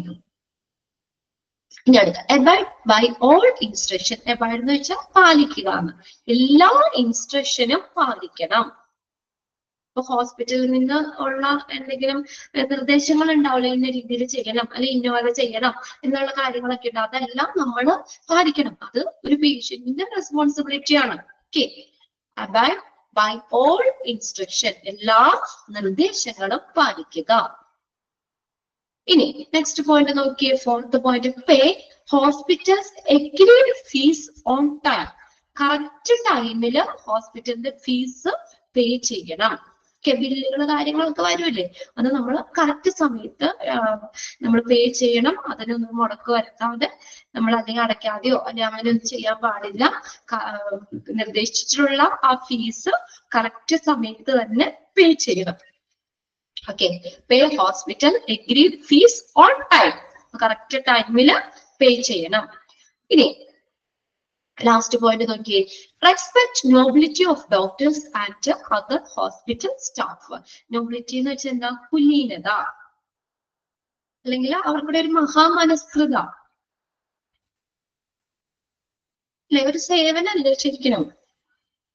ഇനി അടുത്ത, abide by all instruction. abide എന്ന് വെച്ചാൽ പാലിക്കുക എന്ന്. എല്ലാ ഇൻസ്ട്രക്ഷനും പാലിക്കണം. ഇപ്പൊ ഹോസ്പിറ്റലിൽ നിന്ന് ഉള്ള എന്തെങ്കിലും നിർദ്ദേശങ്ങൾ ഉണ്ടാവില്ല, ഇന്ന രീതിയിൽ ചെയ്യണം അല്ലെങ്കിൽ ഇന്നപോലെ ചെയ്യണം എന്നുള്ള കാര്യങ്ങളൊക്കെ ഉണ്ട്, അതെല്ലാം നമ്മൾ പാലിക്കണം. അത് ഒരു പേഷ്യന്റിന്റെ റെസ്പോൺസിബിലിറ്റി ആണ്. Okay, abide by all instruction, എല്ലാ നിർദ്ദേശങ്ങളും പാലിക്കുക. ഇനി നെക്സ്റ്റ് പോയിന്റ് നോക്കിയേ, fourth point, pay hospitals agreed fees on time. Correct ടൈമില് ഹോസ്പിറ്റലിന്റെ ഫീസ് പേ ചെയ്യണം. ബില്ലുകൾ കാര്യങ്ങളൊക്കെ വരുമല്ലേ, അത് നമ്മൾ കറക്റ്റ് സമയത്ത് നമ്മൾ പേ ചെയ്യണം. അതിനൊന്നും മുടക്ക് വരുത്താതെ നമ്മൾ അല്ലെങ്കിൽ അടയ്ക്കാതെയോ അല്ലെങ്കിൽ അങ്ങനെയൊന്നും ചെയ്യാൻ പാടില്ല. നിർദ്ദേശിച്ചിട്ടുള്ള ആ ഫീസ് കറക്റ്റ് സമയത്ത് തന്നെ പേ ചെയ്യണം. Okay, pay hospital agreed fees on time. Correct ടൈമില് പേ ചെയ്യണം. ഇനി ലാസ്റ്റ് പോയിന്റ് നോക്കിയേ, respect nobility of doctors and other hospital staff. Nobility എന്ന് വെച്ചാൽ എന്താ? കുലീനത, അല്ലെങ്കിൽ അവർക്കുടെ ഒരു മഹാമനസ്കൃത അല്ലെ, ഒരു സേവനല്ലേ ശരിക്കും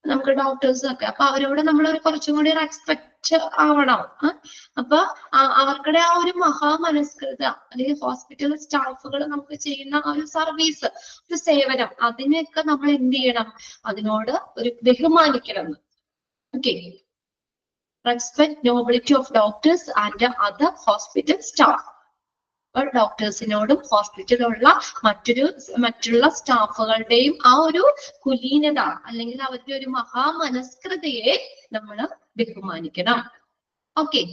നമുക്ക് ഡോക്ടേഴ്സ് ഒക്കെ. അപ്പൊ അവരോട് നമ്മൾ ഒരു കുറച്ചും കൂടി റെസ്പെക്ട് ആവണം. അപ്പൊ അവർക്കുടെ ആ ഒരു മഹാമനസ്കൃത അല്ലെങ്കിൽ ഹോസ്പിറ്റൽ സ്റ്റാഫുകൾ നമുക്ക് ചെയ്യുന്ന ആ ഒരു സർവീസ്, ഒരു സേവനം, അതിനെയൊക്കെ നമ്മൾ എന്ത് ചെയ്യണം? അതിനോട് ഒരു ബഹുമാനിക്കണം. Okay, respect nobility of doctors and other hospital staff. ഡോക്ടേഴ്സിനോടും ഹോസ്പിറ്റലിലുള്ള മറ്റുള്ള സ്റ്റാഫുകളുടെയും ആ ഒരു കുലീനത അല്ലെങ്കിൽ അവരുടെ ഒരു മഹാമനസ്കൃതയെ നമ്മൾ ബഹുമാനിക്കണം. ഓക്കെ,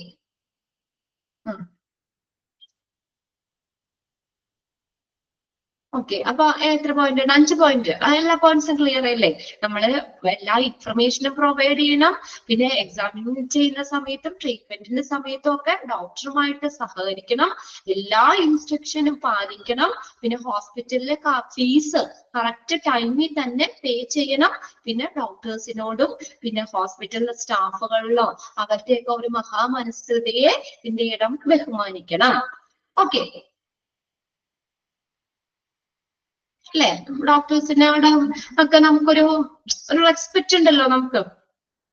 ഓക്കെ, അപ്പൊ എത്ര പോയിന്റ് ഉണ്ട്? 5 പോയിന്റ്. എല്ലാ പോയിന്റ്സും ക്ലിയർ അല്ലേ? നമ്മള് എല്ലാ ഇൻഫർമേഷനും പ്രൊവൈഡ് ചെയ്യണം. പിന്നെ എക്സാമിന് ചെയ്യുന്ന സമയത്തും ട്രീറ്റ്മെന്റിന്റെ സമയത്തും ഒക്കെ ഡോക്ടറുമായിട്ട് സഹകരിക്കണം. എല്ലാ ഇൻസ്ട്രക്ഷനും പാലിക്കണം. പിന്നെ ഹോസ്പിറ്റലിലെ ഫീസ് കറക്റ്റ് ടൈമിൽ തന്നെ പേ ചെയ്യണം. പിന്നെ ഡോക്ടേഴ്സിനോടും പിന്നെ ഹോസ്പിറ്റലിലെ സ്റ്റാഫുകളിലോ അവരുടെയൊക്കെ ഒരു മഹാമനസ്കൃതയെ എന്ത് ചെയ്യണം? ബഹുമാനിക്കണം. ഓക്കെ അല്ലെ? ഡോക്ടേഴ്സിനോട് ഒക്കെ നമുക്കൊരു റെസ്പെക്ട് ഉണ്ടല്ലോ നമുക്ക്,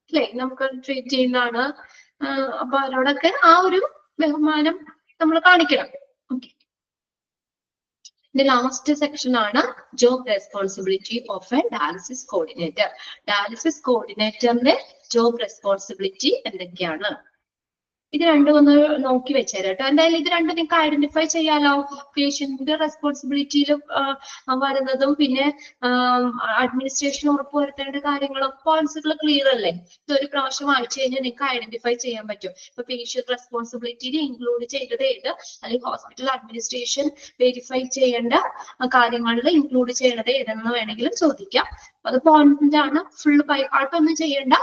അല്ലെ? നമുക്ക് ട്രീറ്റ് ചെയ്യുന്നതാണ്. അപ്പൊ അവരോടൊക്കെ ആ ഒരു ബഹുമാനം നമ്മൾ കാണിക്കണം. ഓക്കെ, The last section ആണ് job responsibility of a dialysis coordinator. Dialysis coordinatorന്റെ job responsibility എന്തൊക്കെയാണ്? ഇത് രണ്ടും ഒന്ന് നോക്കി വെച്ചേരാം കേട്ടോ. എന്തായാലും ഇത് രണ്ടും നിങ്ങൾക്ക് ഐഡന്റിഫൈ ചെയ്യാലോ. പേഷ്യന്റിന്റെ റെസ്പോൺസിബിലിറ്റിയിൽ വരുന്നതും പിന്നെ അഡ്മിനിസ്ട്രേഷൻ ഉറപ്പുവരുത്തേണ്ട കാര്യങ്ങളും പോയിന്റ്സുകൾ ക്ലിയർ അല്ലേ? ഇതൊരു പ്രാവശ്യം വായിച്ചു കഴിഞ്ഞാൽ നിങ്ങൾക്ക് ഐഡന്റിഫൈ ചെയ്യാൻ പറ്റും. ഇപ്പൊ പേഷ്യന്റ് റെസ്പോൺസിബിലിറ്റിയിൽ ഇൻക്ലൂഡ് ചെയ്തത് ഏത്, അല്ലെങ്കിൽ ഹോസ്പിറ്റൽ അഡ്മിനിസ്ട്രേഷൻ വെരിഫൈ ചെയ്യേണ്ട കാര്യങ്ങളിൽ ഇൻക്ലൂഡ് ചെയ്യേണ്ടത് ഏതെന്ന് വേണമെങ്കിലും ചോദിക്കാം. അത് പോയിന്റ് ആണ്. ഫുള്ള് ബൈഹാർട്ടൊന്നും ചെയ്യേണ്ട.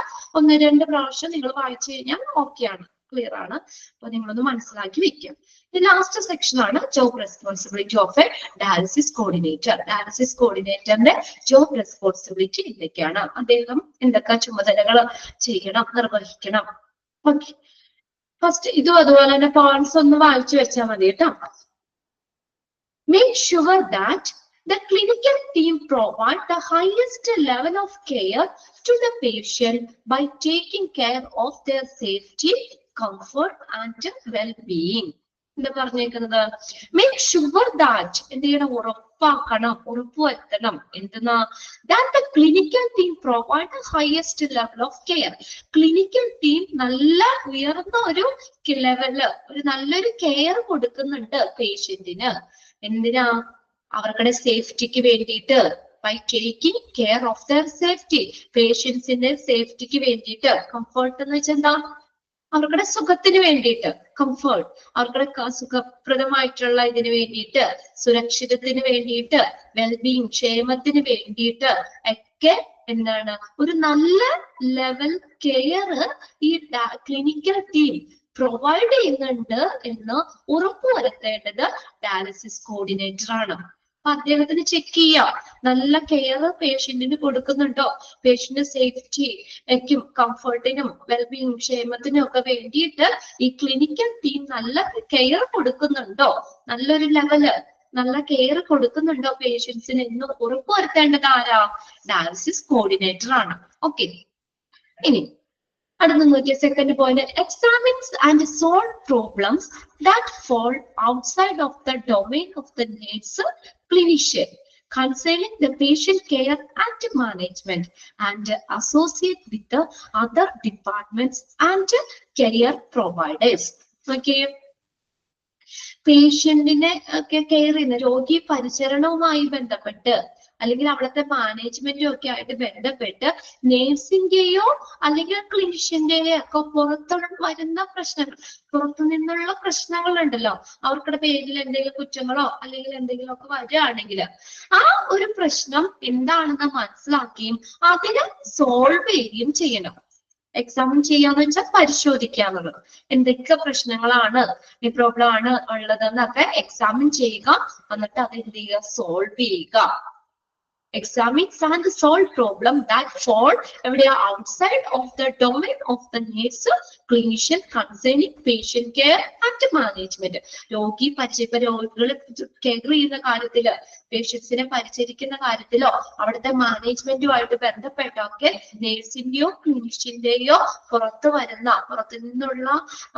1-2 പ്രാവശ്യം നിങ്ങൾ വായിച്ചു കഴിഞ്ഞാൽ ഓക്കെയാണ്, ക്ലിയർ ആണ്. അപ്പൊ നിങ്ങളൊന്ന് മനസ്സിലാക്കി വെക്കാം. ലാസ്റ്റ് സെക്ഷൻ ആണ് job responsibility of a dialysis coordinator. Dialysis കോർഡിനേറ്ററിന്റെ ജോബ് റെസ്പോൺസിബിലിറ്റി എന്തൊക്കെയാണ്? അദ്ദേഹം എന്തൊക്കെ ചുമതലകൾ ചെയ്യണം, നിർവഹിക്കണം? ഓക്കെ, ഫസ്റ്റ് ഇതും അതുപോലെ തന്നെ പോയിന്റ്സ് ഒന്ന് വായിച്ചു വെച്ചാൽ മതി കേട്ടോ. Make sure that the clinical team provide the highest level of care to the patient by taking care of their safety, comfort and well-being. എന്താ പറഞ്ഞേക്കുന്നത്? Make sure that എന്ത് ചെയ്യണം? ഉറപ്പാക്കണം, ഉറപ്പുവരുത്തണം. എന്തെന്നാ? That the clinical team provide the highest level of care. Clinical team നല്ല ഉയർന്ന ഒരു ലെവല്, ഒരു നല്ലൊരു കെയർ കൊടുക്കുന്നുണ്ട് പേഷ്യന്റിന്. എന്തിനാ? അവരുടെ സേഫ്റ്റിക്ക് വേണ്ടിയിട്ട്. By taking care of their safety, പേഷ്യൻസിന്റെ സേഫ്റ്റിക്ക് വേണ്ടിയിട്ട്. കംഫർട്ട് എന്ന് വെച്ചാൽ എന്താ? അവരുടെ സുഖത്തിന് വേണ്ടിയിട്ട്. കംഫർട്ട്, അവരുടെ സുഖപ്രദമായിട്ടുള്ള ഇതിന് വേണ്ടിയിട്ട്, സുരക്ഷിതത്തിന് വേണ്ടിയിട്ട്, വെൽബീങ് ക്ഷേമത്തിന് വേണ്ടിയിട്ട് ഒക്കെ എന്താണ്? ഒരു നല്ല ലെവൽ കെയർ ഈ ക്ലിനിക്കൽ ടീം പ്രൊവൈഡ് ചെയ്യുന്നുണ്ട് എന്ന് ഉറപ്പുവരുത്തേണ്ടത് ഡയാലിസിസ് കോർഡിനേറ്റർ ആണ്. അപ്പൊ അദ്ദേഹത്തിന് ചെക്ക് ചെയ്യാം, നല്ല കെയർ പേഷ്യന്റിന് കൊടുക്കുന്നുണ്ടോ, പേഷ്യന്റ് സേഫ്റ്റിക്കും കംഫർട്ടിനും വെൽബീങ് ക്ഷേമത്തിനും ഒക്കെ വേണ്ടിയിട്ട് ഈ ക്ലിനിക്കൽ ടീം നല്ല കെയർ കൊടുക്കുന്നുണ്ടോ, നല്ലൊരു ലെവല് നല്ല കെയർ കൊടുക്കുന്നുണ്ടോ പേഷ്യൻസിന് എന്ന് ഉറപ്പുവരുത്തേണ്ടത് ആരാ? ഡയാലിസിസ് കോർഡിനേറ്റർ ആണ്. ഓക്കെ, ഇനി അടുത്ത നോക്കിയ second point, examines and solve problems that fall outside of the domain of the nurse clinician concerning the patient care and management and associate with the other departments and career providers. Okay, പേഷ്യന്റിനെ ഒക്കെ കെയർ ചെയ്യുന്ന രോഗി പരിചരണവുമായി ബന്ധപ്പെട്ട് അല്ലെങ്കിൽ അവിടുത്തെ മാനേജ്മെന്റും ഒക്കെ ആയിട്ട് ബന്ധപ്പെട്ട് നേഴ്സിന്റെയോ അല്ലെങ്കിൽ ക്ലിനിഷ്യന്റെയോ ഒക്കെ പുറത്തു വരുന്ന പ്രശ്നങ്ങൾ, പുറത്തു നിന്നുള്ള പ്രശ്നങ്ങൾ ഉണ്ടല്ലോ, അവർക്കുടെ പേരിൽ എന്തെങ്കിലും കുറ്റങ്ങളോ അല്ലെങ്കിൽ എന്തെങ്കിലും ഒക്കെ വരികയാണെങ്കിൽ ആ ഒരു പ്രശ്നം എന്താണെന്ന് മനസ്സിലാക്കുകയും അതിനെ സോൾവ് ചെയ്യുകയും ചെയ്യണം. എക്സാമിൻ ചെയ്യാന്ന് വെച്ചാൽ പരിശോധിക്കാന്നുള്ളത്. എന്തൊക്കെ പ്രശ്നങ്ങളാണ്, ഈ പ്രോബ്ലം ആണ് ഉള്ളതെന്നൊക്കെ എക്സാമിൻ ചെയ്യുക, എന്നിട്ട് അത് എന്ത് ചെയ്യുക? സോൾവ് ചെയ്യുക. Examines and solve problem that fall outside of the domain of the nurse clinician concerning patient care and management. രോഗി രോഗികളെ കെയർ ചെയ്യുന്ന കാര്യത്തില്, പേഷ്യൻസിനെ പരിചരിക്കുന്ന കാര്യത്തിലോ അവിടുത്തെ മാനേജ്മെന്റുമായിട്ട് ബന്ധപ്പെട്ടൊക്കെ നേഴ്സിന്റെയോ ക്ലിനിഷ്യന്റെയോ പുറത്തു നിന്നുള്ള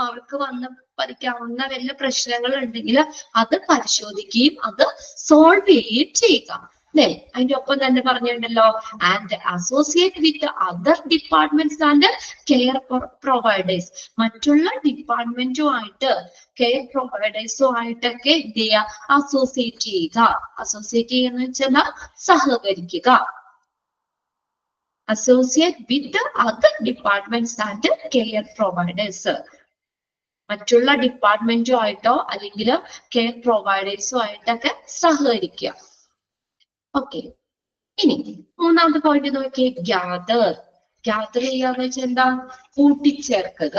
അവർക്ക് വന്ന് പഠിക്കാവുന്ന വല്ല പ്രശ്നങ്ങൾ ഉണ്ടെങ്കിൽ അത് പരിശോധിക്കുകയും അത് സോൾവ് ചെയ്യുകയും ചെയ്യുക. അതിന്റെ ഒപ്പം തന്നെ പറഞ്ഞിട്ടുണ്ടല്ലോ, and associate with other departments and care providers. മറ്റുള്ള ഡിപ്പാർട്ട്മെന്റുമായിട്ട് കെയർ പ്രൊവൈഡേഴ്സുമായിട്ടൊക്കെ എന്ത് ചെയ്യുക? അസോസിയേറ്റ് ചെയ്യുക. അസോസിയേറ്റ് ചെയ്യുന്ന വെച്ചാൽ സഹകരിക്കുക. Associate with other departments and care providers. മറ്റുള്ള ഡിപ്പാർട്ട്മെന്റുമായിട്ടോ അല്ലെങ്കിൽ കെയർ പ്രൊവൈഡേഴ്സുമായിട്ടൊക്കെ സഹകരിക്കുക. ഓക്കെ, ഇനി മൂന്നാമത്തെ പോയിന്റ് നോക്കിയേ, ഗ്യാദർ. ഗ്യാദർ ചെയ്യാന്ന് വെച്ചാൽ എന്താ? കൂട്ടിച്ചേർക്കുക.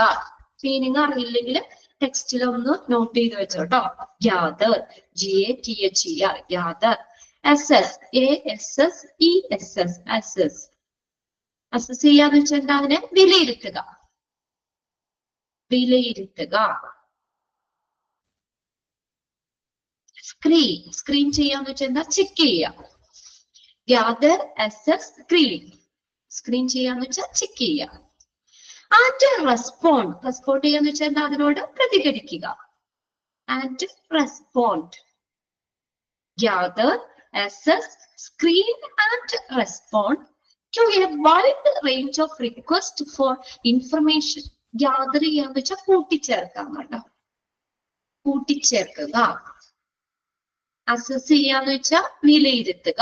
മീനിങ് അറിയില്ലെങ്കിൽ ടെക്സ്റ്റിൽ ഒന്ന് നോട്ട് ചെയ്ത് വെച്ചോട്ടോ. Gather, GATHER, gather. SS, ASSESS, assess. Assess ചെയ്യാന്ന് വെച്ചാൽ എന്താ? അതിനെ വിലയിരുത്തുക. വിലയിരുത്തുക. സ്ക്രീൻ, സ്ക്രീൻ ചെയ്യാന്ന് വെച്ചാൽ എന്താ? ചെക്ക് ചെയ്യുക. Gather, assess, screen. സ്ക്രീൻ ചെയ്യാന്ന് വെച്ചാൽ ചെക്ക് ചെയ്യുക. ആൻഡ് റെസ്പോണ്ട്, റെസ്പോണ്ട് ചെയ്യാന്ന് വെച്ചാൽ എന്താ? അതിനോട് പ്രതികരിക്കുക. And respond. Gather, assess, screen and respond to a wide range of request for information. Gather ചെയ്യാന്ന് വെച്ചാൽ കൂട്ടിച്ചേർക്കാം കേട്ടോ. കൂട്ടിച്ചേർക്കുക. അസസ് ചെയ്യാന്ന് വെച്ചാൽ വിലയിരുത്തുക.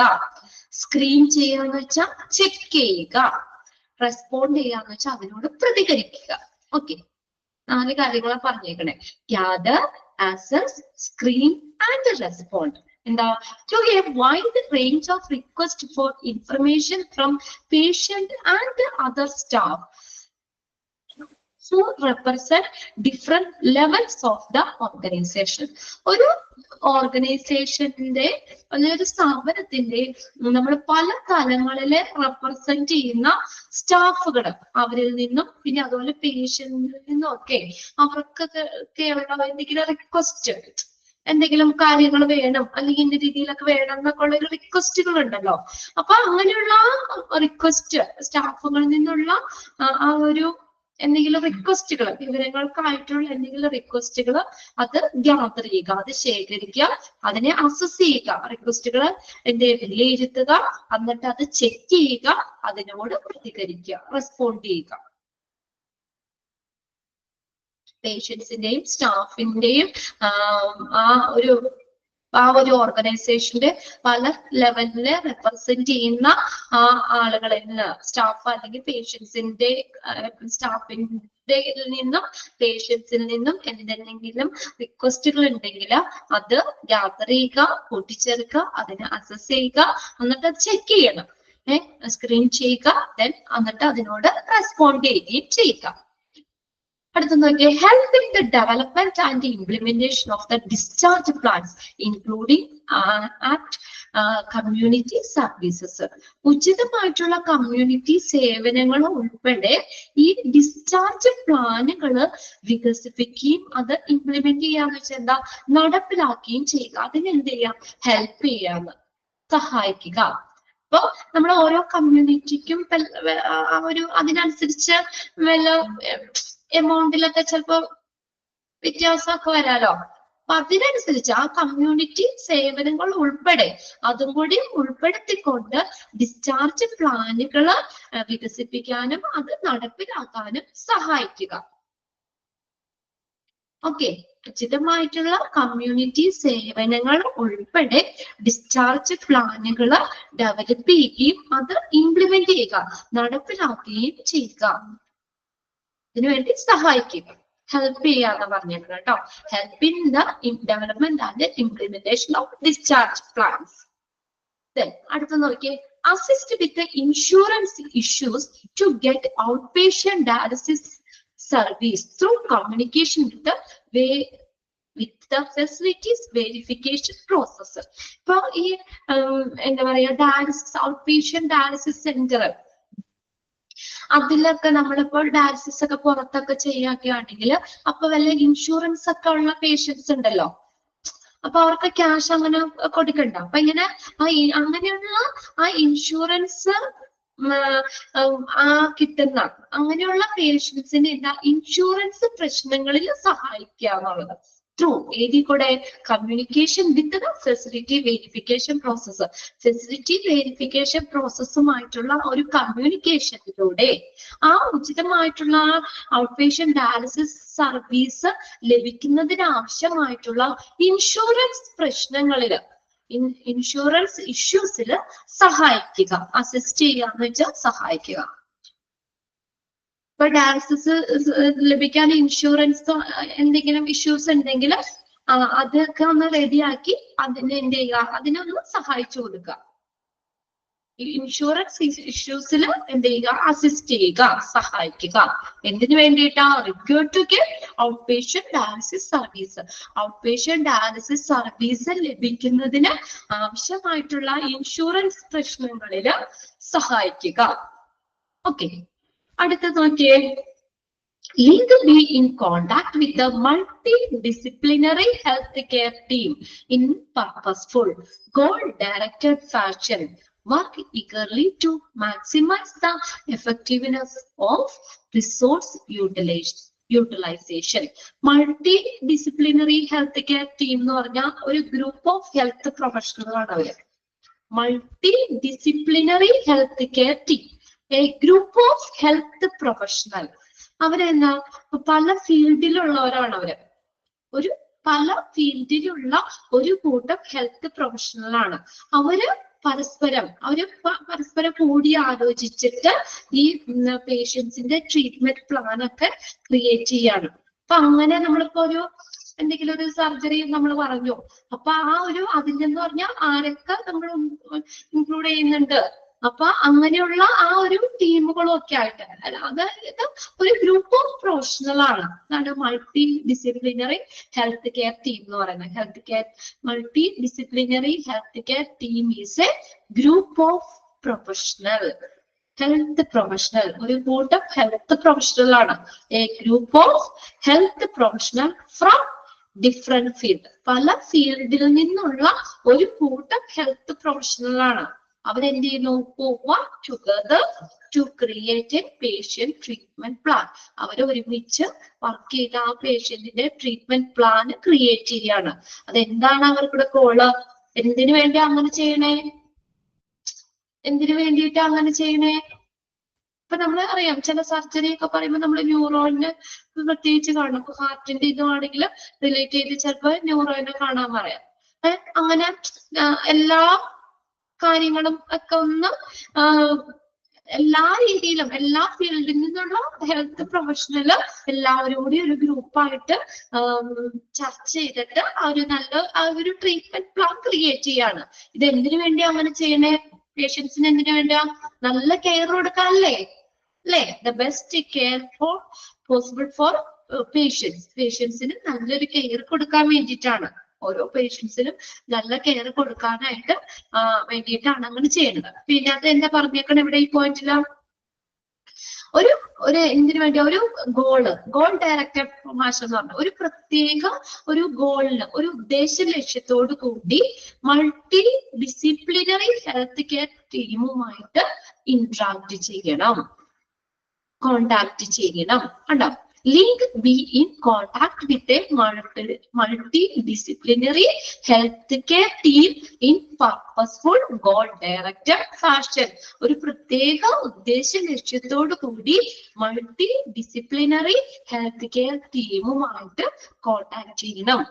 സ്ക്രീൻ ചെയ്യാന്ന് വെച്ചാൽ ചെക്ക് ചെയ്യുക. റെസ്പോണ്ട് ചെയ്യാന്ന് വെച്ചാൽ അതിനോട് പ്രതികരിക്കുക. ഓക്കെ, 4 കാര്യങ്ങളാണ് പറഞ്ഞേക്കണേ. Gather, assess, screen and respond. എന്താ? To a wide range of request for information from patient and other staff who represent different levels of the organization. ഒരു ഓർഗനൈസേഷന്റെ അല്ലെങ്കിൽ ഒരു സ്ഥാപനത്തിന്റെ നമ്മൾ പല തലങ്ങളിലെ റെപ്രസെന്റ് ചെയ്യുന്ന സ്റ്റാഫുകൾ, അവരിൽ നിന്നും പിന്നെ അതുപോലെ പേഷ്യന്റിൽ നിന്നും ഒക്കെ അവർക്കൊക്കെയുള്ള എന്തെങ്കിലും റിക്വസ്റ്റ്, എന്തെങ്കിലും കാര്യങ്ങൾ വേണം അല്ലെങ്കിൽ ഇന്ന രീതിയിലൊക്കെ വേണം എന്നൊക്കെ ഉള്ള ഒരു റിക്വസ്റ്റുകൾ ഉണ്ടല്ലോ. അപ്പൊ അങ്ങനെയുള്ള റിക്വസ്റ്റ്, സ്റ്റാഫുകളിൽ നിന്നുള്ള ആ ഒരു എന്തെങ്കിലും റിക്വസ്റ്റുകൾ, വിവരങ്ങൾക്കായിട്ടുള്ള എന്തെങ്കിലും റിക്വസ്റ്റുകൾ അത് ഗ്യാദർ ചെയ്യുക, അത് ശേഖരിക്കുക, അതിനെ അസസ് ചെയ്യുക, റിക്വസ്റ്റുകൾ വിലയിരുത്തുക, എന്നിട്ട് അത് ചെക്ക് ചെയ്യുക, അതിനോട് പ്രതികരിക്കുക, റെസ്പോണ്ട് ചെയ്യുക. പേഷ്യൻസിന്റെയും സ്റ്റാഫിന്റെയും ആ ഒരു ഓർഗനൈസേഷന്റെ പല ലെവലില് റെപ്രസെന്റ് ചെയ്യുന്ന ആളുകളിൽ നിന്ന്, സ്റ്റാഫ് അല്ലെങ്കിൽ പേഷ്യൻസിന്റെ സ്റ്റാഫിന്റെ നിന്നും പേഷ്യൻസിൽ നിന്നും എന്തെങ്കിലും റിക്വസ്റ്റുകൾ ഉണ്ടെങ്കിൽ അത് ഗ്യാദർ ചെയ്യുക, കൂട്ടിച്ചേർക്കുക, അതിനെ അസസ് ചെയ്യുക, എന്നിട്ട് അത് ചെക്ക് ചെയ്യണം, സ്ക്രീൻ ചെയ്യുക, ദെൻ എന്നിട്ട് അതിനോട് റെസ്പോണ്ട് ചെയ്യുകയും ചെയ്യുക. അടുത്ത നോക്കിയേ, helping the development and implementation of the discharge plans including act community services. ഉചിതമായിട്ടുള്ള കമ്മ്യൂണിറ്റി സേവനങ്ങൾ ഉൾപ്പെടെ ഈ ഡിസ്ചാർജ് പ്ലാനുകൾ വികസിപ്പിക്കുകയും അത് ഇംപ്ലിമെന്റ് ചെയ്യാന്ന് വെച്ചാൽ എന്താ? നടപ്പിലാക്കുകയും ചെയ്യുക. അതിന് എന്ത് ചെയ്യാം? ഹെൽപ്പ് ചെയ്യാന്ന്, സഹായിക്കുക. അപ്പൊ നമ്മൾ ഓരോ കമ്മ്യൂണിറ്റിക്കും അതിനനുസരിച്ച് വല്ല എമൗണ്ടിലൊക്കെ ചിലപ്പോ വ്യത്യാസമൊക്കെ വരാലോ. അപ്പൊ അതിനനുസരിച്ച് ആ കമ്മ്യൂണിറ്റി സേവനങ്ങൾ ഉൾപ്പെടെ അതും കൂടി ഉൾപ്പെടുത്തിക്കൊണ്ട് ഡിസ്ചാർജ് പ്ലാനുകൾ വികസിപ്പിക്കാനും അത് നടപ്പിലാക്കാനും സഹായിക്കുക. ഓക്കെ, ഉചിതമായിട്ടുള്ള കമ്മ്യൂണിറ്റി സേവനങ്ങൾ ഉൾപ്പെടെ ഡിസ്ചാർജ് പ്ലാനുകൾ ഡെവലപ്പ് ചെയ്യുകയും അത് ഇംപ്ലിമെന്റ് ചെയ്യുക, നടപ്പിലാക്കുകയും ചെയ്യുക, ഇതിനുവേണ്ടി സഹായിക്കുക, ഹെൽപ്പ് ചെയ്യാന്ന് പറഞ്ഞിട്ടുണ്ട് കേട്ടോ. Help in the development and implementation of discharge plans. അടുത്ത നോക്കിയേ, assist with insurance issues to get out patient dialysis service through communication with the facilities verification process. ഇപ്പൊ ഈ എന്താ പറയാ, dialysis, out patient dialysis centre, അതിലൊക്കെ നമ്മളിപ്പോൾ ഡയാലിസിസ് ഒക്കെ പുറത്തൊക്കെ ചെയ്യാക്കുകയാണെങ്കിൽ അപ്പൊ വല്ല ഇൻഷുറൻസ് ഒക്കെ ഉള്ള പേഷ്യൻസ് ഉണ്ടല്ലോ, അപ്പൊ അവർക്ക് ക്യാഷ് അങ്ങനെ കൊടുക്കണ്ട. അപ്പൊ ഇങ്ങനെ അങ്ങനെയുള്ള ആ ഇൻഷുറൻസ് കിട്ടുന്ന അങ്ങനെയുള്ള പേഷ്യൻസിനെ എന്താ ഇൻഷുറൻസ് പ്രശ്നങ്ങളിൽ സഹായിക്കുക എന്നുള്ളത്. ത്രൂ ഏതി കൂടെ? Communication with the facility verification process. Facility verification പ്രോസസ്സുമായിട്ടുള്ള ഒരു കമ്മ്യൂണിക്കേഷനിലൂടെ ആ ഉചിതമായിട്ടുള്ള ഔട്ട് പേഷ്യന്റ് ഡയാലിസിസ് സർവീസ് ലഭിക്കുന്നതിന് ആവശ്യമായിട്ടുള്ള ഇൻഷുറൻസ് പ്രശ്നങ്ങളില്, ഇൻഷുറൻസ് ഇഷ്യൂസിൽ സഹായിക്കുക, അസിസ്റ്റ് ചെയ്യുക എന്ന് വെച്ചാൽ സഹായിക്കുക. ഇപ്പൊ ഡയാലിസിസ് ലഭിക്കാൻ ഇൻഷുറൻസ് എന്തെങ്കിലും ഇഷ്യൂസ് ഉണ്ടെങ്കിൽ അതൊക്കെ ഒന്ന് റെഡിയാക്കി അതിനെ എന്ത് ചെയ്യുക, അതിനൊന്ന് സഹായിച്ചു കൊടുക്കുക. ഇൻഷുറൻസ് ഇഷ്യൂസിൽ എന്ത് ചെയ്യുക, അസിസ്റ്റ് ചെയ്യുക, സഹായിക്കുക. എന്തിനു വേണ്ടിയിട്ടാ? Required to get out patient dialysis service. Out patient dialysis service ലഭിക്കുന്നതിന് ആവശ്യമായിട്ടുള്ള ഇൻഷുറൻസ് പ്രശ്നങ്ങളിൽ സഹായിക്കുക. ഓക്കെ, അടുത്തത് നോക്കിയേ. Link be in contact with the multidisciplinary healthcare team in purposeful, goal-directed fashion. Work eagerly to maximize the effectiveness of resource utilization. Multidisciplinary healthcare team എന്ന് പറഞ്ഞാൽ ഒരു ഗ്രൂപ്പ് ഓഫ് ഹെൽത്ത് പ്രൊഫഷണലാണ് അവര്. Multidisciplinary healthcare team, a group of health professional. അവരെന്താ, പല ഫീൽഡിലുള്ളവരാണ് അവര്. പല ഫീൽഡിലുള്ള ഒരു കൂട്ടം ഹെൽത്ത് പ്രൊഫഷണലാണ്. അവര് പരസ്പരം കൂടി ആലോചിച്ചിട്ട് ഈ പേഷ്യൻസിന്റെ ട്രീറ്റ്മെന്റ് പ്ലാൻ ഒക്കെ ക്രിയേറ്റ് ചെയ്യാണ്. അപ്പൊ അങ്ങനെ നമ്മളിപ്പോ എന്തെങ്കിലും ഒരു സർജറി നമ്മൾ പറഞ്ഞു, അപ്പൊ അതിലെന്ന് പറഞ്ഞാൽ ആരൊക്കെ നമ്മൾ ഇൻക്ലൂഡ് ചെയ്യുന്നുണ്ട്. അപ്പൊ അങ്ങനെയുള്ള ആ ഒരു ടീമുകളും ഒക്കെ ആയിട്ട്, അതായത് ഒരു ഗ്രൂപ്പ് ഓഫ് പ്രൊഫഷണൽ ആണ്. അതാണ് multi disciplinary health care team എന്ന് പറയുന്നത്. Multi disciplinary health care team is A group of professional, health professional, ഒരു കൂട്ടം ഹെൽത്ത് പ്രൊഫഷണൽ ആണ്. A group of health professional from different field, പല ഫീൽഡിൽ നിന്നുള്ള ഒരു കൂട്ടം ഹെൽത്ത് പ്രൊഫഷണൽ ആണ്. അവരെന്ത് ചെയ്യുന്നു? Work together to create a patient treatment plan. അവർ ഒരുമിച്ച് വർക്ക് ചെയ്ത് ആ പേഷ്യന്റിന്റെ ട്രീറ്റ്മെന്റ് പ്ലാൻ ക്രിയേറ്റ് ചെയ്യാണ്. അതെന്താണ് അവരുടെ ഗോള്? എന്തിനു വേണ്ടി അങ്ങനെ ചെയ്യണേ? എന്തിനു വേണ്ടിയിട്ട് അങ്ങനെ ചെയ്യണേ? ഇപ്പൊ നമ്മൾ അറിയാം, ചില സർജറി ഒക്കെ പറയുമ്പോൾ നമ്മൾ ന്യൂറോണിന് പ്രത്യേകിച്ച് കാണും. ഇപ്പൊ ഹാർട്ടിന്റെ ഇതുമാണെങ്കിൽ റിലേറ്റ് ചെയ്ത് ചിലപ്പോൾ ന്യൂറോയിനെ കാണാൻ പറയാം. അങ്ങനെ എല്ലാ കാര്യങ്ങളും ഒക്കെ ഒന്ന് എല്ലാ രീതിയിലും എല്ലാ ഫീൽഡിൽ നിന്നുള്ള ഹെൽത്ത് പ്രൊഫഷണൽ എല്ലാവരും കൂടി ഒരു ഗ്രൂപ്പായിട്ട് ചർച്ച ചെയ്തിട്ട് ഒരു ട്രീറ്റ്മെന്റ് പ്ലാൻ ക്രിയേറ്റ് ചെയ്യാണ്. ഇത് എന്തിനു വേണ്ടി അങ്ങനെ ചെയ്യണേ? പേഷ്യൻസിന് എന്തിനു വേണ്ടിയാ? നല്ല കെയർ കൊടുക്കാനല്ലേ? The best care possible for പേഷ്യൻസിന് നല്ലൊരു കെയർ കൊടുക്കാൻ വേണ്ടിയിട്ടാണ്. ഓരോ പേഷ്യൻസിനും നല്ല കെയർ കൊടുക്കാനായിട്ട് വേണ്ടിയിട്ടാണ് അങ്ങനെ ചെയ്യുന്നത്. പിന്നെ അത് എന്താ പറഞ്ഞേക്കണം ഇവിടെ ഈ പോയിന്റില്? എന്തിനു വേണ്ടി? ഒരു ഗോൾ ഡയറക്റ്റഡ് ഫോർമേഷൻ എന്ന് പറഞ്ഞ ഒരു പ്രത്യേക ഒരു ഗോളിന്, ഒരു ഉദ്ദേശ ലക്ഷ്യത്തോടു കൂടി മൾട്ടി ഡിസിപ്ലിനറി ഹെൽത്ത് കെയർ ടീമുമായിട്ട് ഇന്ററാക്ട് ചെയ്യണം, കോണ്ടാക്ട് ചെയ്യണം. കണ്ടോ? Link be in contact with a multidisciplinary healthcare team in purposeful, goal-directed fashion. ഒരു പ്രത്യേക ഉദ്ദേശ ലക്ഷ്യത്തോടു കൂടി മൾട്ടി ഡിസിപ്ലിനറി ഹെൽത്ത് കെയർ ടീമുമായിട്ട് കോണ്ടാക്ട് ചെയ്യണം.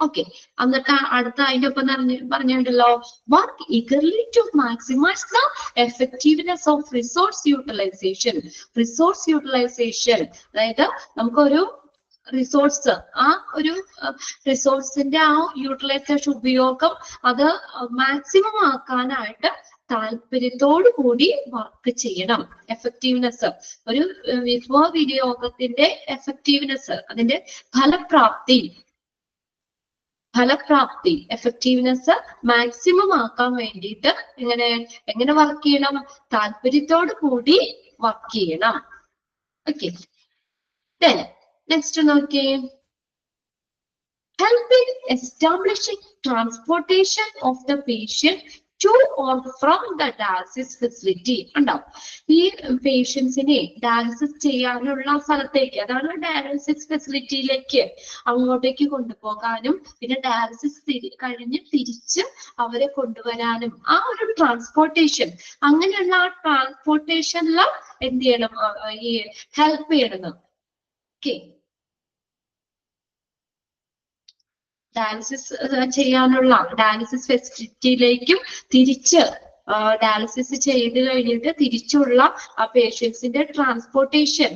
ഓക്കെ, എന്നിട്ട് അടുത്ത അതിന്റെ ഒപ്പം പറഞ്ഞിട്ടുണ്ടല്ലോ, work eagerly to maximize the effectiveness of resource utilization. Resource utilization അതായത് നമുക്കൊരു റിസോഴ്സ്, ആ ഒരു റിസോഴ്സിന്റെ ആ യൂട്ടിലൈസേഷൻ ഉപയോഗം അത് മാക്സിമം ആക്കാനായിട്ട് താല്പര്യത്തോടു കൂടി വർക്ക് ചെയ്യണം. എഫക്റ്റീവ്നെസ്, ഒരു വിഭവ വിനിയോഗത്തിന്റെ എഫക്റ്റീവ്നെസ്, അതിന്റെ ഫലപ്രാപ്തി എഫക്റ്റീവ്നെസ് മാക്സിമം ആക്കാൻ വേണ്ടിയിട്ട് എങ്ങനെ വർക്ക് ചെയ്യണം? താല്പര്യത്തോടു കൂടി വർക്ക് ചെയ്യണം. ഓക്കെ, നെക്സ്റ്റ് നോക്കിയേ. Helping establishing transportation of the patient to or from the dialysis facility. ഉണ്ടാവും ഈ പേഷ്യൻസിനെ ഡയാലിസിസ് ചെയ്യാനുള്ള സ്ഥലത്തേക്ക്, അതാണ് ഡയാലിസിസ് ഫെസിലിറ്റിയിലേക്ക് അങ്ങോട്ടേക്ക് കൊണ്ടുപോകാനും പിന്നെ ഡയാലിസിസ് കഴിഞ്ഞ് തിരിച്ച് അവരെ കൊണ്ടുവരാനും ആ ഒരു ട്രാൻസ്പോർട്ടേഷൻ, അങ്ങനെയുള്ള ആ ട്രാൻസ്പോർട്ടേഷനിൽ എന്ത് ചെയ്യണം? ഈ ഹെൽപ്പ് ചെയ്യണം. ഓക്കെ, ഡയാലിസിസ് ചെയ്യാനുള്ള ഡയാലിസിസ് ഫെസിലിറ്റിയിലേക്കും തിരിച്ച് ഡയാലിസിസ് ചെയ്ത് കഴിഞ്ഞിട്ട് തിരിച്ചുള്ള ആ പേഷ്യൻസിന്റെ ട്രാൻസ്പോർട്ടേഷൻ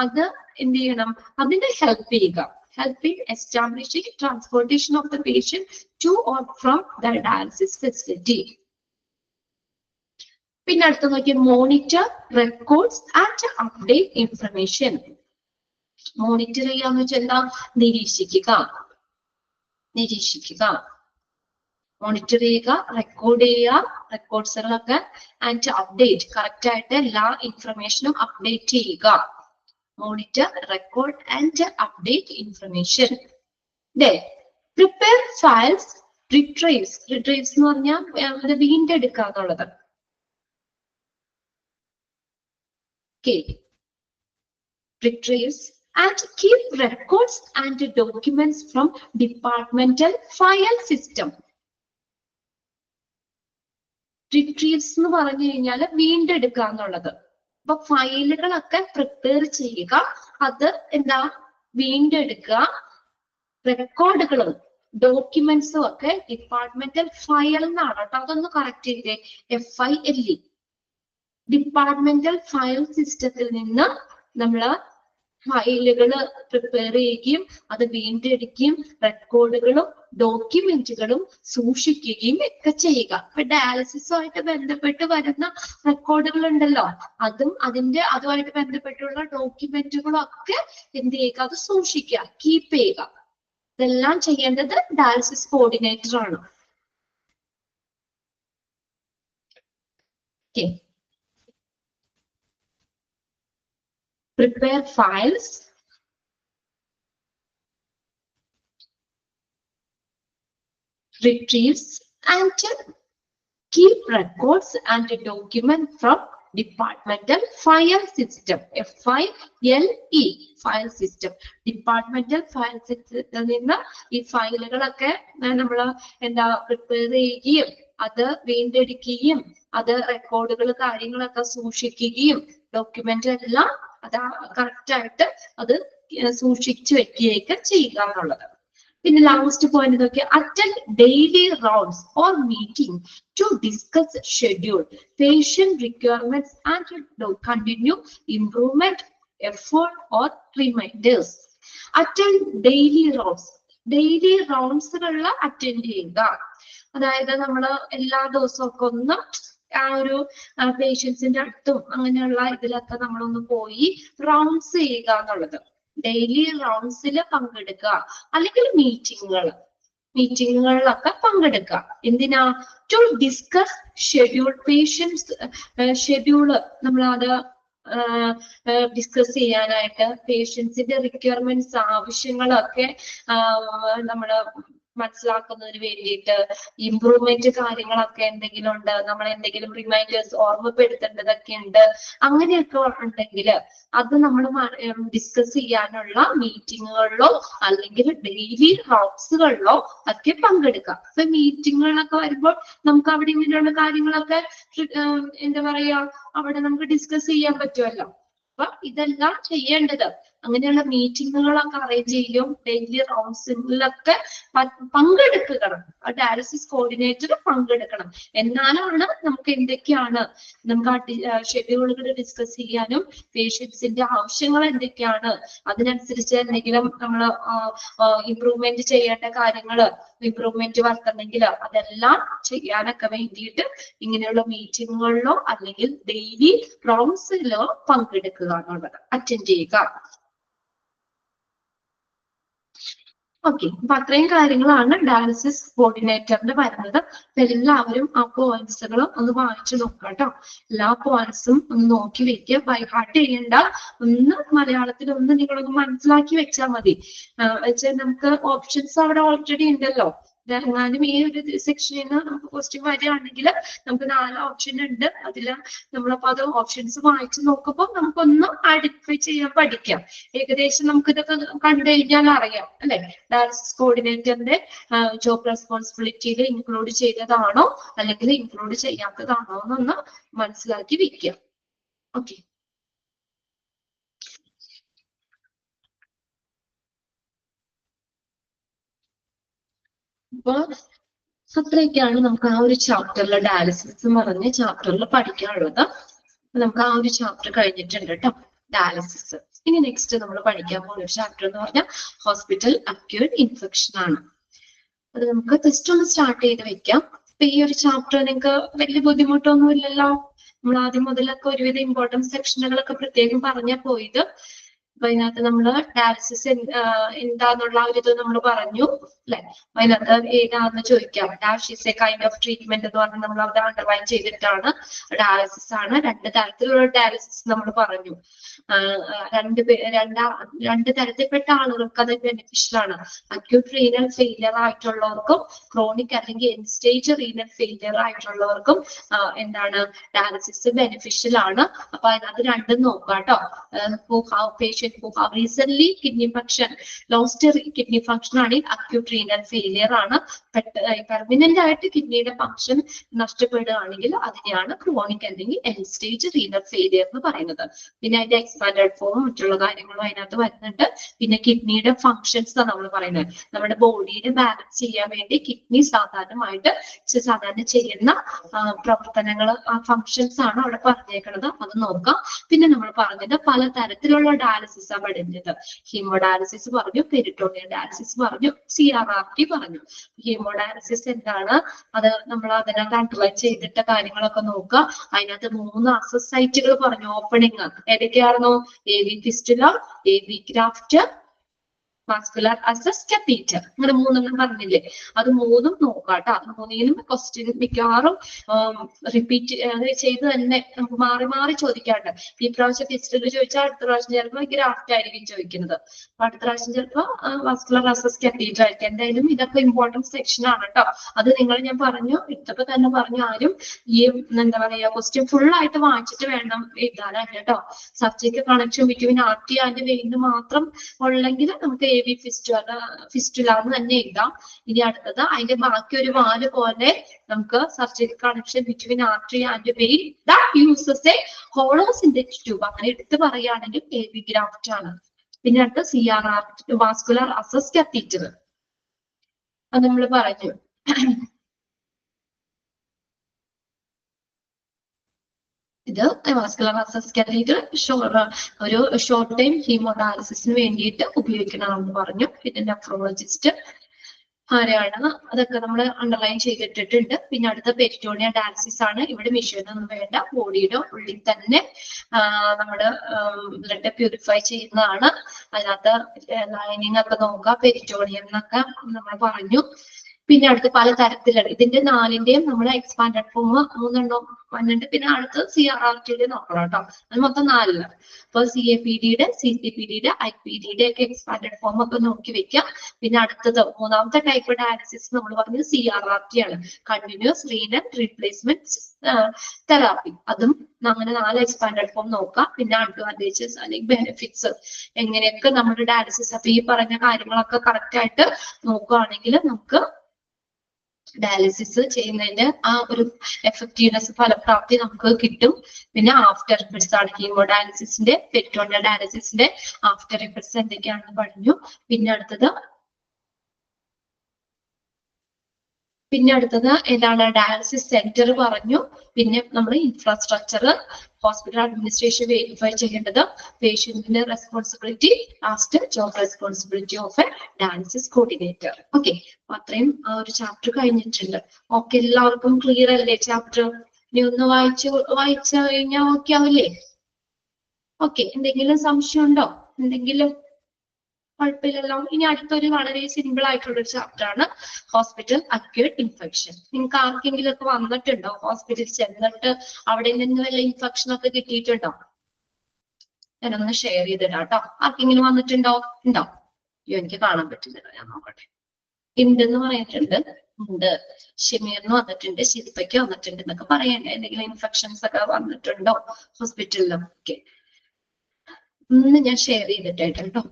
അത് എന്ത് ചെയ്യണം? അതിനെ ഹെൽപ്പ് ചെയ്യുക. Helping establishing transportation of the patient to or from the dialysis facility. പിന്നെ അടുത്ത നോക്കിയ monitor records and update information. Monitor ചെയ്യാന്ന് വെച്ചാൽ എന്താ? നിരീക്ഷിക്കുക. മോണിറ്റർ ചെയ്യുക, റെക്കോർഡ് ചെയ്യുക, റെക്കോർഡ്സുകളൊക്കെ ആൻഡ് അപ്ഡേറ്റ്, കറക്റ്റ് ആയിട്ട് എല്ലാ ഇൻഫർമേഷനും അപ്ഡേറ്റ് ചെയ്യുക. Monitor, record and update information. Prepare files, retrieves എന്ന് പറഞ്ഞാൽ വീണ്ടെടുക്കുക എന്നുള്ളത്. Retrieves and keep records and documents from departmental file system. Retrieves എന്ന് പറഞ്ഞു കഴിഞ്ഞാൽ വീണ്ടെടുക്കുക എന്നുള്ളത്. അപ്പൊ ഫയലുകളൊക്കെ പ്രിപ്പയർ ചെയ്യുക, അത് എന്താ വീണ്ടെടുക്കുക. റെക്കോർഡുകളും ഡോക്യുമെന്റ്സും ഒക്കെ ഡിപ്പാർട്ട്മെന്റൽ ഫയൽ എന്നാണ് കേട്ടോ. അതൊന്ന് കറക്റ്റ് ചെയ്തേ. FILE ഡിപ്പാർട്ട്മെന്റൽ ഫയൽ സിസ്റ്റത്തിൽ നിന്ന് നമ്മള് ഫയലുകൾ പ്രിപ്പയർ ചെയ്യുകയും അത് വീണ്ടെടുക്കുകയും റെക്കോർഡുകളും ഡോക്യുമെന്റുകളും സൂക്ഷിക്കുകയും ഒക്കെ ചെയ്യുക. ഇപ്പൊ ഡയാലിസിസുമായിട്ട് ബന്ധപ്പെട്ട് വരുന്ന റെക്കോർഡുകൾ ഉണ്ടല്ലോ, അതുമായിട്ട് ബന്ധപ്പെട്ടുള്ള ഡോക്യുമെന്റുകളും ഒക്കെ എന്ത് ചെയ്യുക? അത് സൂക്ഷിക്കുക, കീപ്പ് ചെയ്യുക. ഇതെല്ലാം ചെയ്യേണ്ടത് ഡയാലിസിസ് കോർഡിനേറ്റർ ആണ്. Prepare files, retrieves and keep records and documents from departmental file system. FILE file system. Departmental file system നിന്ന് ഈ ഫയലുകളൊക്കെ നമ്മൾ എന്താ പ്രിപ്പയർ ചെയ്യുകയും അത് വീണ്ടെടുക്കുകയും അത് റെക്കോർഡുകൾ കാര്യങ്ങളൊക്കെ സൂക്ഷിക്കുകയും ഡോക്യുമെന്റ് എല്ലാം അത് കറക്റ്റ് ആയിട്ട് അത് സൂക്ഷിച്ചു വെക്കുകയൊക്കെ ചെയ്യുക എന്നുള്ളത്. പിന്നെ ലാസ്റ്റ് പോയിന്റ് നോക്കിയാൽ attend daily rounds or meeting to discuss schedule, patient requirements and continue improvement effort or reminders. Attend daily rounds. Daily റൗണ്ട്സുകളിൽ അറ്റൻഡ് ചെയ്യുക. അതായത് നമ്മൾ എല്ലാ ദിവസവും ഒക്കെ ഒന്ന് ആ ഒരു പേഷ്യൻസിന്റെ അടുത്തും അങ്ങനെയുള്ള ഇതിലൊക്കെ നമ്മളൊന്ന് പോയി റൗണ്ട്സ് ചെയ്യുക എന്നുള്ളത്. ഡെയിലി റൗണ്ട്സിൽ പങ്കെടുക്കുക, അല്ലെങ്കിൽ മീറ്റിങ്ങുകളിലൊക്കെ പങ്കെടുക്കുക. എന്തിനാ? To discuss schedule, patients schedule നമ്മളത് ഡിസ്കസ് ചെയ്യാനായിട്ട്, പേഷ്യൻസിന്റെ റിക്വയർമെന്റ്സ് ആവശ്യങ്ങളൊക്കെ നമ്മള് മനസ്സിലാക്കുന്നതിന് വേണ്ടിയിട്ട്, ഇംപ്രൂവ്മെന്റ് കാര്യങ്ങളൊക്കെ എന്തെങ്കിലും ഉണ്ട്, നമ്മൾ എന്തെങ്കിലും റിമൈൻഡേഴ്സ് ഓർമ്മപ്പെടുത്തേണ്ടതൊക്കെ ഉണ്ട്, അങ്ങനെയൊക്കെ ഉണ്ടെങ്കിൽ അത് നമ്മൾ ഡിസ്കസ് ചെയ്യാനുള്ള മീറ്റിങ്ങുകളിലോ അല്ലെങ്കിൽ ഡെയിലി റൗണ്ട്സുകളിലോ ഒക്കെ പങ്കെടുക്കാം. അപ്പൊ മീറ്റിങ്ങുകളൊക്കെ വരുമ്പോൾ നമുക്ക് അവിടെ ഇങ്ങനെയുള്ള കാര്യങ്ങളൊക്കെ എന്താ പറയാ അവിടെ നമുക്ക് ഡിസ്കസ് ചെയ്യാൻ പറ്റുമല്ലോ. അപ്പൊ ഇതെല്ലാം ചെയ്യേണ്ടത് അങ്ങനെയുള്ള മീറ്റിങ്ങുകളൊക്കെ അറേഞ്ച് ചെയ്യും, ഡെയിലി റൗണ്ട്സിലൊക്കെ പങ്കെടുക്കണം. ഡയാലിസിസ് കോർഡിനേറ്റർ പങ്കെടുക്കണം. എന്നാലാണ് നമുക്ക് എന്തൊക്കെയാണ് നമുക്ക് ആ ഷെഡ്യൂളുകൾ ഡിസ്കസ് ചെയ്യാനും പേഷ്യൻസിന്റെ ആവശ്യങ്ങൾ എന്തൊക്കെയാണ് അതിനനുസരിച്ച് എന്തെങ്കിലും നമ്മൾ ഇംപ്രൂവ്മെന്റ് ചെയ്യേണ്ട കാര്യങ്ങള്, ഇംപ്രൂവ്മെന്റ് വരുത്തണമെങ്കിൽ അതെല്ലാം ചെയ്യാനൊക്കെ വേണ്ടിയിട്ട് ഇങ്ങനെയുള്ള മീറ്റിങ്ങുകളിലോ അല്ലെങ്കിൽ ഡെയിലി റൗണ്ട്സിലോ പങ്കെടുക്കുക എന്നുള്ളത്, അറ്റൻഡ് ചെയ്യുക. ഓക്കെ, അപ്പൊ അത്രയും കാര്യങ്ങളാണ് ഡയാലിസിസ് കോർഡിനേറ്ററിന് വരുന്നത്. എല്ലാവരും ആ പോയിന്റ്സുകളും ഒന്ന് വായിച്ചു നോക്കുക കേട്ടോ. എല്ലാ പോയിന്റ്സും ഒന്ന് നോക്കി വെക്കുക, ബൈ ഹാർട്ട് ചെയ്യണ്ട. ഒന്ന് മലയാളത്തിൽ ഒന്ന് നിങ്ങളൊന്ന് മനസ്സിലാക്കി വെച്ചാൽ മതി. വെച്ചാൽ നമുക്ക് ഓപ്ഷൻസ് അവിടെ ഓൾറെഡി ഉണ്ടല്ലോ. എങ്ങാനും ഈ ഒരു സെക്ഷനിൽ നിന്ന് നമുക്ക് ക്വസ്റ്റ്യൻ വരികയാണെങ്കിൽ നമുക്ക് 4 ഓപ്ഷൻ ഉണ്ട്. അതില് നമ്മളപ്പോ അത് ഓപ്ഷൻസ് വായിച്ചു നോക്കുമ്പോൾ നമുക്കൊന്ന് ഐഡന്റിഫൈ ചെയ്യാൻ പഠിക്കാം. ഏകദേശം നമുക്ക് ഇതൊക്കെ കണ്ടു കഴിഞ്ഞാൽ അറിയാം അല്ലെ, ഡയാലിസിസ് കോർഡിനേറ്ററിന്റെ ജോബ് റെസ്പോൺസിബിലിറ്റിയിൽ ഇൻക്ലൂഡ് ചെയ്തതാണോ അല്ലെങ്കിൽ ഇൻക്ലൂഡ് ചെയ്യാത്തതാണോ എന്നൊന്ന് മനസ്സിലാക്കി വെക്കുക. ഓക്കെ, അപ്പൊ അത്രയൊക്കെയാണ് നമുക്ക് ആ ഒരു ചാപ്റ്ററിൽ, ഡയാലിസിസ് എന്ന് പറഞ്ഞ ചാപ്റ്ററിൽ പഠിക്കാനുള്ളത്. നമുക്ക് ആ ഒരു ചാപ്റ്റർ കഴിഞ്ഞിട്ടുണ്ട് കേട്ടോ, ഡയാലിസിസ്. ഇനി നെക്സ്റ്റ് നമ്മൾ പഠിക്കാൻ പോകുന്ന ഒരു ചാപ്റ്റർ എന്ന് പറഞ്ഞാൽ ഹോസ്പിറ്റൽ അക്യൂട്ട് ഇൻഫെക്ഷൻ ആണ്. അത് നമുക്ക് ജസ്റ്റ് ഒന്ന് സ്റ്റാർട്ട് ചെയ്ത് വെക്കാം. അപ്പൊ ഈ ഒരു ചാപ്റ്റർ നിങ്ങൾക്ക് വലിയ ബുദ്ധിമുട്ടൊന്നും ഇല്ലല്ലോ. നമ്മൾ ആദ്യം മുതലൊക്കെ ഒരുവിധ ഇമ്പോർട്ടൻസ് സെക്ഷനുകളൊക്കെ പ്രത്യേകം പറഞ്ഞാൽ പോയത്. അപ്പൊ അതിനകത്ത് നമ്മള് ഡയാലിസിസ് എന്താന്നുള്ള ഒരു ഇത് നമ്മൾ പറഞ്ഞു അല്ലെ. അതിനകത്ത് ഏതാന്ന് ചോദിക്കാം. Dash is A kind of treatment എന്ന് പറഞ്ഞാൽ നമ്മൾ അവിടെ അണ്ടർലൈൻ ചെയ്തിട്ടാണ്. ഡയാലിസിസ് ആണ്. രണ്ട് തരത്തിലുള്ള ഡയാലിസിസ് നമ്മൾ പറഞ്ഞു. രണ്ട് തരത്തിൽപ്പെട്ട ആളുകൾക്ക് അത് ബെനിഫിഷ്യൽ ആണ്. അക്യൂട്ട് റീനൽ ഫെയിലിയർ ആയിട്ടുള്ളവർക്കും ക്രോണിക് അല്ലെങ്കിൽ എൻഡ് സ്റ്റേജ് റീനൽ ഫെയിലിയർ ആയിട്ടുള്ളവർക്കും എന്താണ് ഡയാലിസിസ് ബെനിഫിഷ്യൽ ആണ്. അപ്പൊ അതിനകത്ത് രണ്ടും നോക്കാം കേട്ടോ. patient who have recently kidney function lost kidney function ആണെങ്കിൽ acute renal failure ആണ്. പെർമനന്റ് ആയിട്ട് കിഡ്നിയുടെ ഫംഗ്ഷൻ നഷ്ടപ്പെടുകയാണെങ്കിൽ അതിനെയാണ് ക്രോണിക് അല്ലെങ്കിൽ എൻഡ് സ്റ്റേജ് റീനൽ ഫെയിലിയർ എന്ന് പറയുന്നത്. പിന്നെ അതിന്റെ എക്സ്പാൻഡഡ് ഫോം മറ്റുള്ള കാര്യങ്ങളും അതിനകത്ത് വരുന്നുണ്ട്. പിന്നെ കിഡ്നിയുടെ ഫംഗ്ഷൻസ് നമ്മൾ പറയുന്നത് നമ്മുടെ ബോഡിയെ ബാലൻസ് ചെയ്യാൻ വേണ്ടി കിഡ്നി സാധാരണ ചെയ്യുന്ന പ്രവർത്തനങ്ങൾ ഫംഗ്ഷൻസ് ആണ് അവിടെ പറഞ്ഞേക്കുന്നത്. അത് നോക്കാം. പിന്നെ നമ്മൾ പറഞ്ഞത് പലതരത്തിലുള്ള ഡയാലിസിസ് ആണ് പഠിച്ചത്. ഹീമോഡയാലിസിസ് പറഞ്ഞു, പെരിറ്റോണിയൽ ഡയാലിസിസ് പറഞ്ഞു, CRRT പറഞ്ഞു. ഹീമോഡയാലിസിസ് എന്താണ്, അത് നമ്മൾ അതിനകത്ത് അണ്ടർലൈൻ ചെയ്തിട്ട കാര്യങ്ങളൊക്കെ നോക്കുക. അതിനകത്ത് 3 അസസ് സൈറ്റുകൾ പറഞ്ഞു. ഓപ്പണിങ് ഏതൊക്കെയായിരുന്നു? AV fistula, AV graft, vascular access, catheter. അങ്ങനെ 3 പറഞ്ഞില്ലേ? അത് 3 നോക്കാട്ടോ. അത് 3നും ക്വസ്റ്റ്യൻ മിക്കവാറും റിപ്പീറ്റ് ചെയ്ത് തന്നെ നമുക്ക് മാറി മാറി ചോദിക്കാണ്ട്. ഈ പ്രാവശ്യം ഫിസ്റ്റുല ചോദിച്ചാൽ അടുത്ത പ്രാവശ്യം ചിലപ്പോൾ ഗ്രാഫ്റ്റ് ആയിരിക്കും ചോദിക്കുന്നത്. അപ്പൊ അടുത്ത പ്രാവശ്യം ചിലപ്പോൾ വാസ്കുലർ അസസ്, കത്തീറ്റർ ആയിരിക്കും. എന്തായാലും ഇതൊക്കെ ഇമ്പോർട്ടൻറ്റ് സെക്ഷൻ ആണ് കേട്ടോ. അത് ഞാൻ പറഞ്ഞു ഇട്ടപ്പോ തന്നെ പറഞ്ഞു, ആരും ഈ എന്താ പറയാ ക്വസ്റ്റ്യൻ ഫുൾ ആയിട്ട് വായിച്ചിട്ട് വേണം എഴുതാനായിട്ട് കേട്ടോ. Subject connection between artery and vein മാത്രം ഉള്ളെങ്കിൽ നമുക്ക് AV ഫിസ്റ്റുല എന്ന് തന്നെ എഴുതാം. ഇനി അടുത്തത് അതിന്റെ ബാക്കി ഒരു വാല് പോലെ നമുക്ക് surgical connection between artery and vein that uses a hollow synthetic tube. അങ്ങനെ എടുത്ത് പറയുകയാണെങ്കിൽ AV ഗ്രാഫ്റ്റ് ആണ്. പിന്നെ അടുത്ത CRRT, വാസ്കുലർ അസസ്, കത്തീറ്റർ. അത് നമ്മൾ പറഞ്ഞു. ഇത് വാസ്കുലർ അസസ്, കത്തീറ്റർ ഒരു ഷോർട്ട് ടൈം ഹീമോഡയാലിസിസിന് വേണ്ടിയിട്ട് ഉപയോഗിക്കണമെന്ന് പറഞ്ഞു. പിന്നെ നെഫ്രോളജിസ്റ്റ് ആരെയാണ്, അതൊക്കെ നമ്മൾ അണ്ടർലൈൻ ചെയ്തിട്ടിട്ടുണ്ട്. പിന്നെ അടുത്ത പെരിറ്റോണിയൽ ഡയാലിസിസ് ആണ്. ഇവിടെ മെഷീൻ ഒന്നും വേണ്ട, ബോഡിയുടെ ഉള്ളിൽ തന്നെ നമ്മള് ബ്ലഡ് പ്യൂരിഫൈ ചെയ്യുന്നതാണ്. അതിനകത്ത് ലൈനിങ് ഒക്കെ നോക്കുക. പെരിറ്റോണിയം എന്നൊക്കെ നമ്മൾ പറഞ്ഞു. പിന്നെ അടുത്ത് പല തരത്തിലാണ്. ഇതിന്റെ 4ന്റെയും നമ്മൾ എക്സ്പാൻഡഡ് ഫോം 3 വന്നിട്ട് പിന്നെ അടുത്ത് CRRT നോക്കണം കേട്ടോ. അത് മൊത്തം 4. അപ്പൊ CAPDയുടെ, CCPDയുടെ, IPDയുടെ ഒക്കെ എക്സ്പാൻഡഡ് ഫോം ഒക്കെ നോക്കി വെക്കാം. പിന്നെ അടുത്തത് 3ാമത്തെ ടൈപ്പ് ഡയാലിസിസ് നമ്മൾ പറഞ്ഞത് CRRT ആണ്. Continuous renal replacement therapy. അതും അങ്ങനെ 4 എക്സ്പാൻഡഡ് ഫോം നോക്കാം. പിന്നെ അഡ്വാൻറ്റേജസ് അല്ലെങ്കിൽ ബെനിഫിറ്റ്സ് എങ്ങനെയൊക്കെ നമ്മുടെ ഡയാലിസിസ് അപ്പൊ ഈ പറഞ്ഞ കാര്യങ്ങളൊക്കെ കറക്റ്റ് ആയിട്ട് നോക്കുകയാണെങ്കിൽ നമുക്ക് ഡയാലിസിസ് ചെയ്യുന്നതിന്റെ ആ ഒരു എഫക്റ്റീവ്നെസ്, ഫലപ്രാപ്തി നമുക്ക് കിട്ടും. പിന്നെ ആഫ്റ്റർ എഫക്ട്സ് ആണ് ഹീമോഡയാലിസിസിന്റെ, പെരിറ്റോണിയൽ ഡയാലിസിസിന്റെ ആഫ്റ്റർ എഫക്ട്സ് എന്തൊക്കെയാണെന്ന് പറഞ്ഞു. പിന്നെ അടുത്തത് ഏതാണ്? ഡയാലിസിസ് സെന്റർ പറഞ്ഞു. പിന്നെ നമ്മൾ ഇൻഫ്രാസ്ട്രക്ചർ, ഹോസ്പിറ്റൽ അഡ്മിനിസ്ട്രേഷൻ വെരിഫൈ ചെയ്യേണ്ടത്, പേഷ്യന്റിന്റെ responsibility, last job responsibility of a dialysis coordinator. Okay, അത്രയും ഒരു ചാപ്റ്റർ കഴിഞ്ഞിട്ടുണ്ട്. ഓക്കെ, എല്ലാവർക്കും ക്ലിയർ അല്ലേ ചാപ്റ്റർ? ഇനി ഒന്ന് വായിച്ചു കഴിഞ്ഞാൽ ഓക്കെ ആവില്ലേ? ഓക്കെ, എന്തെങ്കിലും സംശയം ഉണ്ടോ? എന്തെങ്കിലും കുഴപ്പമില്ലല്ലോ. ഇനി അടുത്തൊരു വളരെ സിമ്പിൾ ആയിട്ടുള്ള ഒരു ചാപ്റ്റർ ആണ് ഹോസ്പിറ്റൽ അക്യൂട്ട് ഇൻഫെക്ഷൻ. നിങ്ങൾക്ക് ആർക്കെങ്കിലും ഒക്കെ വന്നിട്ടുണ്ടോ? ഹോസ്പിറ്റലിൽ ചെന്നിട്ട് അവിടെ നിന്ന് വല്ല ഇൻഫെക്ഷൻ ഒക്കെ കിട്ടിയിട്ടുണ്ടോ? ഞാനൊന്ന് ഷെയർ ചെയ്തിടാം കേട്ടോ. ആർക്കെങ്കിലും വന്നിട്ടുണ്ടോ? ഉണ്ടോ? അയ്യോ, എനിക്ക് കാണാൻ പറ്റുന്നില്ല. ഞാൻ നോക്കട്ടെ. ഉണ്ടെന്ന് പറഞ്ഞിട്ടുണ്ട്. ഉണ്ട്. ഷമീറിന് വന്നിട്ടുണ്ട്, ശില്പയ്ക്ക് വന്നിട്ടുണ്ട് എന്നൊക്കെ പറയണ്ടേ. എന്തെങ്കിലും ഇൻഫെക്ഷൻസ് ഒക്കെ വന്നിട്ടുണ്ടോ ഹോസ്പിറ്റലിലും? ഓക്കെ, ഒന്ന് ഞാൻ ഷെയർ ചെയ്തിട്ടായിട്ട് കേട്ടോ.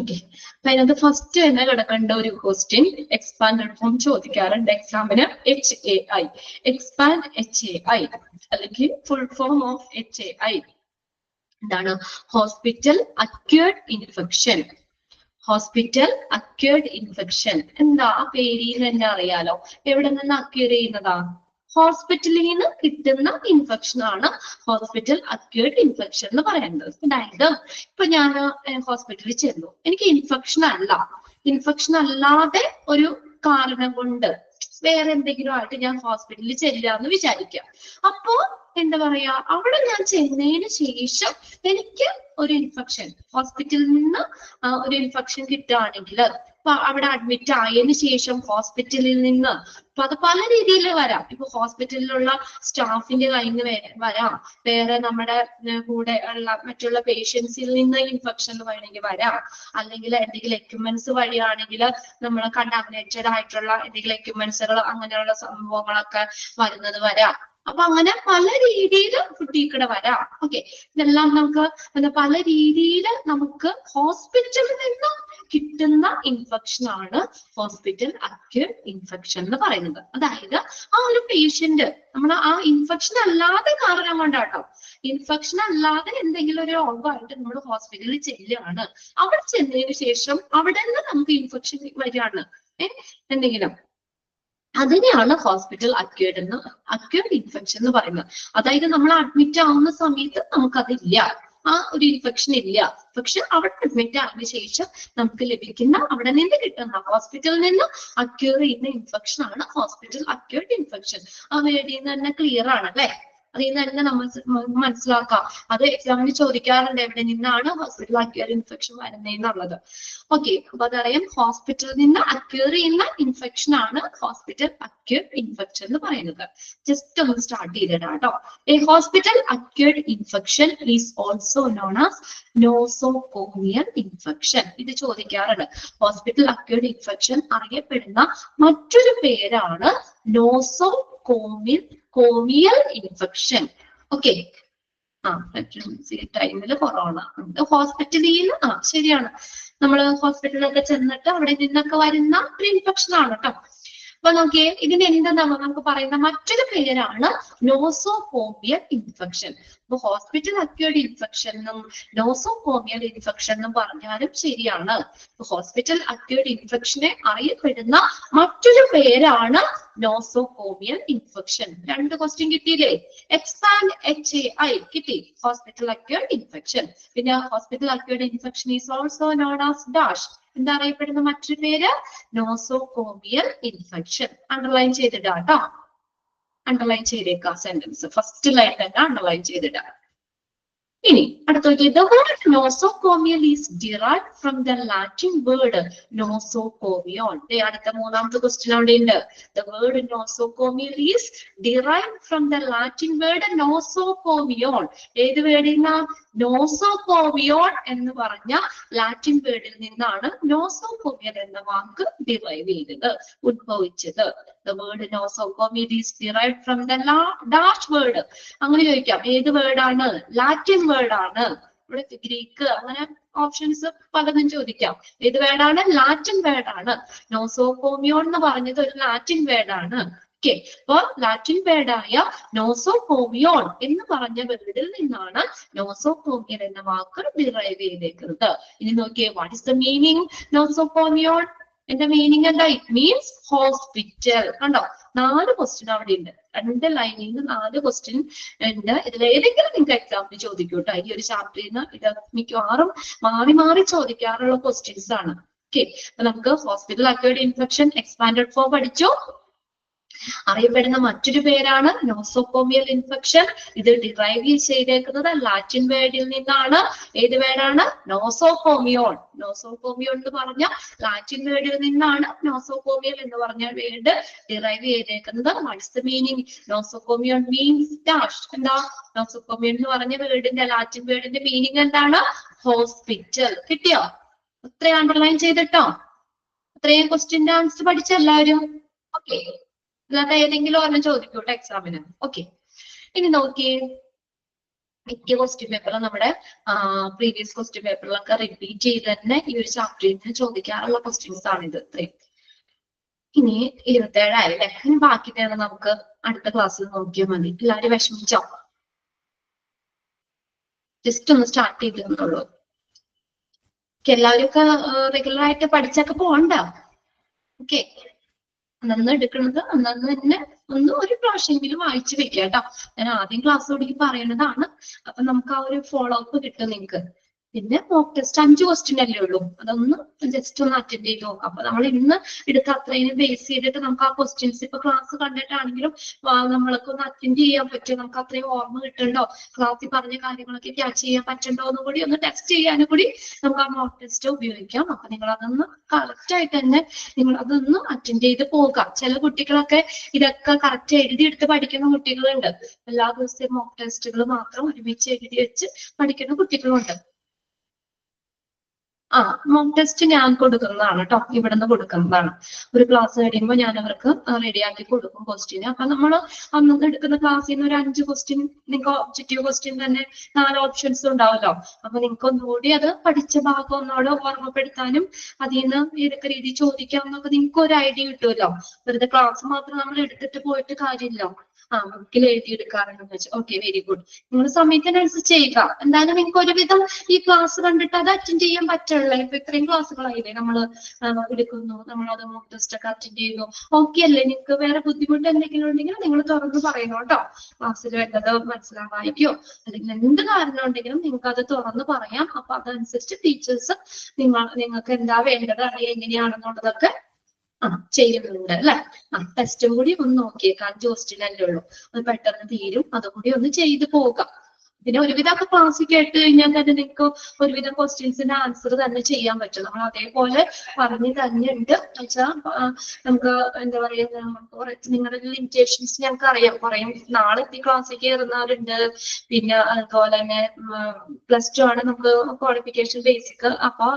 ഓക്കെ, അപ്പൊ അതിനകത്ത് ഫസ്റ്റ് തന്നെ കിടക്കേണ്ട ഒരു ക്വസ്റ്റ്യൻ എക്സ്പാൻഡഡ് ഫോം ചോദിക്കാറുണ്ട് എക്സാമിന്. HAI, എക്സ്പാൻഡ് HAI അല്ലെങ്കിൽ ഫുൾ ഫോം ഓഫ് HAI എന്താണ്? Hospital acquired infection. Hospital acquired infection എന്താ പേരിൽ തന്നെ അറിയാലോ. എവിടെ നിന്ന് അക്യൂർ ചെയ്യുന്നതാ? ഹോസ്പിറ്റലിൽ നിന്ന് കിട്ടുന്ന ഇൻഫെക്ഷൻ ആണ് ഹോസ്പിറ്റൽ അക്യൂർഡ് ഇൻഫെക്ഷൻ എന്ന് പറയുന്നത്. അതായത് ഇപ്പൊ ഞാൻ ഹോസ്പിറ്റലിൽ ചെന്നു, എനിക്ക് ഇൻഫെക്ഷൻ അല്ലാതെ ഒരു കാരണം കൊണ്ട് വേറെ എന്തെങ്കിലും ആയിട്ട് ഞാൻ ഹോസ്പിറ്റലിൽ ചെല്ലാന്ന് വിചാരിക്കാം. അപ്പോ എന്താ പറയാ, അവിടെ ഞാൻ ചെന്നതിന് ശേഷം എനിക്ക് ഒരു ഇൻഫെക്ഷൻ ഹോസ്പിറ്റലിൽ നിന്ന് ഒരു ഇൻഫെക്ഷൻ കിട്ടുകയാണെങ്കിൽ അവിടെ അഡ്മിറ്റ് ആയതിനു ശേഷം ഹോസ്പിറ്റലിൽ നിന്ന് അപ്പൊ അത് പല രീതിയിൽ വരാം. ഇപ്പൊ ഹോസ്പിറ്റലിലുള്ള സ്റ്റാഫിന്റെ കയ്യിൽ നിന്ന് വരാം, വേറെ നമ്മുടെ കൂടെ ഉള്ള മറ്റുള്ള പേഷ്യൻസിൽ നിന്ന് ഇൻഫെക്ഷൻ വേണമെങ്കിൽ വരാം, അല്ലെങ്കിൽ എന്തെങ്കിലും എക്യുപ്മെന്റ്സ് വഴിയാണെങ്കിൽ നമ്മൾ കണ്ടാമിനേറ്റഡ് ആയിട്ടുള്ള എന്തെങ്കിലും എക്യുപ്മെന്റ്സുകൾ അങ്ങനെയുള്ള സംഭവങ്ങളൊക്കെ വരുന്നത് വരാം. അപ്പൊ അങ്ങനെ പല രീതിയിൽ കുട്ടിക്കടെ വരാം. ഓക്കെ, ഇതെല്ലാം നമുക്ക് പല രീതിയിൽ നമുക്ക് ഹോസ്പിറ്റലിൽ നിന്ന് കിട്ടുന്ന ഇൻഫെക്ഷൻ ആണ് ഹോസ്പിറ്റൽ അക്യൂർഡ് ഇൻഫെക്ഷൻ എന്ന് പറയുന്നത്. അതായത് ആ ഒരു പേഷ്യന്റ് നമ്മൾ ആ ഇൻഫെക്ഷൻ അല്ലാതെ കാരണം കൊണ്ടാട്ടോ, ഇൻഫെക്ഷൻ അല്ലാതെ എന്തെങ്കിലും ഒരു രോഗമായിട്ട് നമ്മൾ ഹോസ്പിറ്റലിൽ ചെല്ലുകയാണ്, അവിടെ ചെന്നതിന് ശേഷം അവിടെ നിന്ന് നമുക്ക് ഇൻഫെക്ഷൻ വരികയാണ് എന്തെങ്കിലും, അതിനെയാണ് ഹോസ്പിറ്റൽ അക്യൂർഡ് ഇൻഫെക്ഷൻ എന്ന് പറയുന്നത്. അതായത് നമ്മൾ അഡ്മിറ്റ് ആവുന്ന സമയത്ത് നമുക്കതില്ല, ആ ഒരു ഇൻഫെക്ഷൻ ഇല്ല, പക്ഷെ അവിടെ അഡ്മിറ്റ് ആയതിനു ശേഷം നമുക്ക് ലഭിക്കുന്ന അവിടെ നിന്ന് കിട്ടുന്ന ഹോസ്പിറ്റലിൽ നിന്ന് അക്യൂർ ചെയ്യുന്ന ഇൻഫെക്ഷൻ ആണ് ഹോസ്പിറ്റൽ അക്യൂർഡ് ഇൻഫെക്ഷൻ. ആ വേദിയിൽ നിന്ന് തന്നെ ക്ലിയർ ആണ് അല്ലെ? അതിൽ നിന്ന് തന്നെ നമ്മൾ മനസ്സിലാക്കാം. അത് എക്സാമിന് ചോദിക്കാറുണ്ട്, എവിടെ നിന്നാണ് ഹോസ്പിറ്റൽ അക്യൂർ ഇൻഫെക്ഷൻ വരുന്നതെന്നുള്ളത്. ഓക്കെ, അപ്പൊ അതറിയാം, ഹോസ്പിറ്റലിൽ നിന്ന് അക്യൂർ ചെയ്യുന്ന ഇൻഫെക്ഷൻ ആണ് ഹോസ്പിറ്റൽ അക്യൂർഡ് ഇൻഫെക്ഷൻ എന്ന് പറയുന്നത്. ജസ്റ്റ് ഒന്ന് സ്റ്റാർട്ട് ചെയ്തിടാം കേട്ടോ. A hospital acquired infection is also known as nosocomial infection. ഇത് ചോദിക്കാറുണ്ട്. ഹോസ്പിറ്റൽ അക്യൂർഡ് ഇൻഫെക്ഷൻ അറിയപ്പെടുന്ന മറ്റൊരു പേരാണ് നോസോകോമിയൽ ഇൻഫെക്ഷൻ. ഓക്കെ, ടൈമിൽ കൊറോണ ഹോസ്പിറ്റലിൽ ശരിയാണ്, നമ്മൾ ഹോസ്പിറ്റലിലൊക്കെ ചെന്നിട്ട് അവിടെ നിന്നൊക്കെ വരുന്ന ഒരു ഇൻഫെക്ഷൻ ആണ് കേട്ടോ. അപ്പൊ നോക്കിയേ, ഇതിന് എന്താ നമുക്ക് പറയുന്ന മറ്റൊരു പേരാണ് നോസോകോമിയൽ ഇൻഫെക്ഷൻ. അപ്പൊ ഹോസ്പിറ്റൽ അക്യൂർഡ് ഇൻഫെക്ഷൻ എന്നും നോസോകോമിയൽ ഇൻഫെക്ഷൻ എന്നും പറഞ്ഞാലും ശരിയാണ്. ഹോസ്പിറ്റൽ അക്യൂർഡ് ഇൻഫെക്ഷനെ അറിയപ്പെടുന്ന മറ്റൊരു പേരാണ് നോസോകോമിയൽ ഇൻഫെക്ഷൻ. രണ്ട് ക്വസ്റ്റ്യൻ കിട്ടിയില്ലേ? എക്സ്പാൻഡ് HAI കിട്ടി, ഹോസ്പിറ്റൽ അക്യൂർഡ് ഇൻഫെക്ഷൻ. പിന്നെ hospital acquired infection is also known as dash. എന്താ അറിയപ്പെടുന്ന മറ്റൊരു പേര്? Nosocomial infection. അണ്ടർലൈൻ ചെയ്തിടാം കേട്ടോ, അണ്ടർലൈൻ ചെയ്തേക്കാം സെന്റൻസ്, ഫസ്റ്റ് ലൈൻ തന്നെ അണ്ടർലൈൻ ചെയ്തിടാം. ഇനി അടുത്ത the word nosocomial is derived from the Latin word nosocomion. അടുത്ത മൂന്നാമത്തെ ക്വസ്റ്റ്യൻ അവിടെ ഉണ്ട്. The word nosocomial is derived from the Latin word nosocomion. ഏത് വേർഡിൽ നിന്നാ? നോസോകോമിയോൺ എന്ന് പറഞ്ഞ ലാറ്റിൻ വേർഡിൽ നിന്നാണ് നോസോകോമിയൽ എന്ന വാക്ക് ഡിറൈവ് ചെയ്തത്, ഉദ്ഭവിച്ചത്. The word nosocomial is derived from the dash word. അങ്ങനെ ചോദിക്കാം, ഏത് വേർഡാണ്? ലാറ്റിൻ വേർഡാണ്. ഇവിടെ ഗ്രീക്ക് അങ്ങനെ ഓപ്ഷൻസ് പലതും ചോദിക്കാം. ഏത് വേർഡാണ്? ലാറ്റിൻ വേർഡാണ്. നോസോകോമിയോൺ എന്ന് പറഞ്ഞത് ഒരു ലാറ്റിൻ വേർഡാണ്. ഓക്കെ, അപ്പൊ ലാറ്റിൻ വേർഡായ നോസോകോമിയോൺ എന്ന് പറഞ്ഞ വേർഡിൽ നിന്നാണ് നോസോകോമിയൽ എന്ന വാക്ക് ഡിറൈവ് ചെയ്തേക്കുന്നത്. ഇനി നോക്കിയേ, വാട്ട് ഇസ് ദ മീനിങ് നോസോകോമിയോൺ? എന്റെ മീനിങ് എന്താ? It means hospital. കണ്ടോ, 4 ക്വസ്റ്റ്യൻ അവിടെ ഉണ്ട്. 2 ലൈനിൽ നിന്ന് 4 ക്വസ്റ്റ്യൻ ഉണ്ട്. ഇതിൽ ഏതെങ്കിലും നിങ്ങൾക്ക് എക്സാമിന് ചോദിക്കും കേട്ടോ. ഈ ഒരു ചാപ്റ്ററിൽ നിന്ന് ഇത് മിക്കവാറും മാറി ചോദിക്കാറുള്ള ക്വസ്റ്റ്യൻസ് ആണ്. ഓക്കെ, അപ്പൊ നമുക്ക് hospital acquired infection expanded form പഠിച്ചു. അറിയപ്പെടുന്ന മറ്റൊരു പേരാണ് നോസോകോമിയൽ ഇൻഫെക്ഷൻ. ഇത് ഡിറൈവ് ചെയ്തേക്കുന്നത് ലാറ്റിൻ വേർഡിൽ നിന്നാണ്. ഏത് വേർഡാണ്? നോസോകോമിയോൺ. നോസോകോമിയോൺ എന്ന് പറഞ്ഞ ലാറ്റിൻ വേർഡിൽ നിന്നാണ് നോസോകോമിയൽ എന്ന് പറഞ്ഞ വേർഡ് ഡിറൈവ് ചെയ്തേക്കുന്നത്. What's the meaning? Nosocomion means dash. എന്താ നോസോകോമിയോൺ എന്ന് പറഞ്ഞ വേർഡിന്റെ ലാറ്റിൻ വേർഡിന്റെ മീനിങ് എന്താണ്? ഹോസ്പിറ്റൽ. കിട്ടിയോ? അത്രയും അണ്ടർലൈൻ ചെയ്തിട്ടോ? അത്രയും ക്വസ്റ്റ്യന്റെ ആൻസർ പഠിച്ച എല്ലാവരും? ഓക്കെ, അല്ലാതെ ഏതെങ്കിലും ഒരെണ്ണം ചോദിക്കൂട്ടോ എക്സാമിന്. ഓക്കെ, ഇനി നോക്കിയേ, മിക്ക ക്വസ്റ്റ്യൻ പേപ്പറും നമ്മുടെ പ്രീവിയസ് ക്വസ്റ്റ്യൻ പേപ്പറിലൊക്കെ റിപ്പീറ്റ് ചെയ്ത് തന്നെ ഈ ഒരു ചാപ്റ്ററിൽ നിന്ന് ചോദിക്കാറുള്ള ക്വസ്റ്റ്യൻസ് ആണ് ഇത് ഇത്രയും. ഇനി 27 ആയില്ലേ, ഇനി ബാക്കി തന്നെ നമുക്ക് അടുത്ത ക്ലാസ്സിൽ നോക്കിയാൽ മതി. എല്ലാവരും വിഷമിച്ചോ? ജസ്റ്റ് ഒന്ന് സ്റ്റാർട്ട് ചെയ്തിരുന്നുള്ളൂ. എല്ലാവരും ഒക്കെ റെഗുലർ ആയിട്ട് പഠിച്ചൊക്കെ പോകണ്ട. ഓക്കെ, അന്നന്ന് എടുക്കുന്നത് അന്നന്ന് തന്നെ ഒന്ന് ഒരു പ്രാവശ്യമെങ്കിലും വായിച്ചു വെക്കുക കേട്ടോ. ഞാൻ ആദ്യം ക്ലാസ് തുടങ്ങി പറയുന്നതാണ്. അപ്പൊ നമുക്ക് ആ ഒരു ഫോളോ അപ്പ് കിട്ടും നിങ്ങൾക്ക്. പിന്നെ മോക്ക് ടെസ്റ്റ് 5 ക്വസ്റ്റ്യൻ അല്ലേ ഉള്ളൂ, അതൊന്ന് ജസ്റ്റ് ഒന്ന് അറ്റൻഡ് ചെയ്ത് നോക്കാം. അപ്പൊ നമ്മൾ ഇന്ന് എടുത്ത അത്രയും ബേസ് ചെയ്തിട്ട് നമുക്ക് ആ ക്വസ്റ്റ്യൻസ് ഇപ്പൊ ക്ലാസ് കണ്ടിട്ടാണെങ്കിലും നമ്മൾക്ക് ഒന്ന് അറ്റൻഡ് ചെയ്യാൻ പറ്റും. നമുക്ക് അത്രയും ഓർമ്മ കിട്ടുന്നുണ്ടോ, ക്ലാസ്സിൽ പറഞ്ഞ കാര്യങ്ങളൊക്കെ ക്യാച്ച് ചെയ്യാൻ പറ്റുന്നുണ്ടോ എന്നും കൂടി ഒന്ന് ടെസ്റ്റ് ചെയ്യാനും കൂടി നമുക്ക് ആ മോക്ക് ടെസ്റ്റ് ഉപയോഗിക്കാം. അപ്പൊ നിങ്ങൾ അതൊന്ന് കറക്റ്റ് ആയിട്ട് തന്നെ നിങ്ങൾ അതൊന്ന് അറ്റൻഡ് ചെയ്ത് പോകാം. ചില കുട്ടികളൊക്കെ ഇതൊക്കെ കറക്റ്റ് എഴുതിയെടുത്ത് പഠിക്കുന്ന കുട്ടികളുണ്ട്. എല്ലാ ദിവസവും മോക്ക് ടെസ്റ്റുകൾ മാത്രം ഒരുമിച്ച് എഴുതി വെച്ച് പഠിക്കുന്ന കുട്ടികളുണ്ട്. മോക്ക് ടെസ്റ്റ് ഞാൻ കൊടുക്കുന്നതാണ് കേട്ടോ, ഇവിടുന്ന് കൊടുക്കുന്നതാണ്. ഒരു ക്ലാസ് കഴിയുമ്പോൾ ഞാൻ അവർക്ക് റെഡിയാക്കി കൊടുക്കും ക്വസ്റ്റ്യന്. അപ്പൊ നമ്മൾ അന്ന് എടുക്കുന്ന ക്ലാസ്സിൽ നിന്ന് ഒരു 5 ക്വസ്റ്റ്യൻ, നിങ്ങൾക്ക് ഒബ്ജക്റ്റീവ് ക്വസ്റ്റ്യൻ തന്നെ 4 ഓപ്ഷൻസ് ഉണ്ടാവല്ലോ. അപ്പൊ നിങ്ങൾക്ക് ഒന്നുകൂടി അത് പഠിച്ച ഭാഗം ഒന്നോട് ഓർമ്മപ്പെടുത്താനും അതിൽ നിന്ന് ഏതൊക്കെ രീതി ചോദിക്കാം എന്നൊക്കെ നിങ്ങൾക്ക് ഒരു ഐഡിയ കിട്ടുമല്ലോ. വെറുതെ ക്ലാസ് മാത്രം നമ്മൾ എടുത്തിട്ട് പോയിട്ട് കാര്യമില്ല. ബുക്കിൽ എഴുതിയെടുക്കാറുണ്ടെന്ന് വെച്ചാൽ ഓക്കെ, വെരി ഗുഡ്. നിങ്ങൾ സമയത്തിനനുസരിച്ച് ചെയ്യുക. എന്തായാലും നിങ്ങൾക്ക് ഒരുവിധം ഈ ക്ലാസ് കണ്ടിട്ട് അത് അറ്റൻഡ് ചെയ്യാൻ പറ്റുള്ളൂ. ഇപ്പൊ ഇത്രയും ക്ലാസ്സുകളായില്ലേ നമ്മൾ എടുക്കുന്നു, നമ്മൾ അത് മോക്ക് ടെസ്റ്റ് ഒക്കെ അറ്റൻഡ് ചെയ്യുന്നു. ഓക്കെ അല്ലേ? നിങ്ങൾക്ക് വേറെ ബുദ്ധിമുട്ട് എന്തെങ്കിലും ഉണ്ടെങ്കിൽ നിങ്ങൾ തുറന്ന് പറയുന്നു കേട്ടോ. ക്ലാസ്സിൽ വേണ്ടത് മനസ്സിലാവായിക്കോ അല്ലെങ്കിൽ എന്ത് കാരണം ഉണ്ടെങ്കിലും നിങ്ങൾക്ക് അത് തുറന്ന് പറയാം. അപ്പൊ അതനുസരിച്ച് ടീച്ചേഴ്സ് നിങ്ങൾക്ക് എന്താ വേണ്ടത് അല്ലെങ്കിൽ എങ്ങനെയാണെന്നുള്ളതൊക്കെ ചെയ്യുന്നുണ്ട് അല്ലെ. ടെസ്റ്റും കൂടി ഒന്ന് നോക്കിയേക്കാം. 5 ക്വസ്റ്റ്യൻ അല്ലേ ഉള്ളൂ, അത് പെട്ടെന്ന് തീരും. അതുകൂടി ഒന്ന് ചെയ്ത് പോകാം. പിന്നെ ഒരുവിധമൊക്കെ ക്ലാസ് കേട്ട് കഴിഞ്ഞാൽ തന്നെ നിങ്ങൾക്ക് ഒരുവിധം ക്വസ്റ്റ്യൻസിന്റെ ആൻസർ തന്നെ ചെയ്യാൻ പറ്റും. നമ്മൾ അതേപോലെ പറഞ്ഞു തന്നെ ഉണ്ട് വെച്ചാൽ നമുക്ക് എന്താ പറയുക, നിങ്ങളുടെ ലിമിറ്റേഷൻസ് ഞങ്ങൾക്ക് അറിയാം. കുറെ നാളെ എത്തി ക്ലാസ്സിൽ കയറുന്നവരുണ്ട്. പിന്നെ അതുപോലെ തന്നെ +2 ആണ് നമുക്ക് ക്വാളിഫിക്കേഷൻ ബേസിക്. അപ്പൊ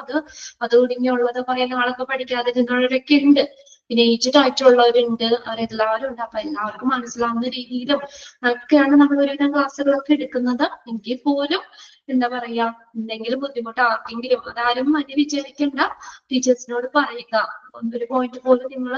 അതുകൂടി ഉള്ളത് കുറെ നാളൊക്കെ പഠിക്കാതിരുന്നവരൊക്കെ ഉണ്ട്. പിന്നെ ഏജ്ഡ് ആയിട്ടുള്ളവരുണ്ട്, അവരെല്ലാവരും ഉണ്ട്. അപ്പൊ എല്ലാവർക്കും മനസ്സിലാവുന്ന രീതിയിലും ഒക്കെയാണ് നമ്മൾ ഒരുവിധം ക്ലാസ്സുകളൊക്കെ എടുക്കുന്നത്. എങ്കിൽ പോലും എന്താ പറയാ, എന്തെങ്കിലും ബുദ്ധിമുട്ട് ആർക്കെങ്കിലും അതാരും മതി വിചാരിക്കണ്ട. ടീച്ചേഴ്സിനോട് പറയുക. ഒരു പോയിന്റ് പോലും നിങ്ങൾ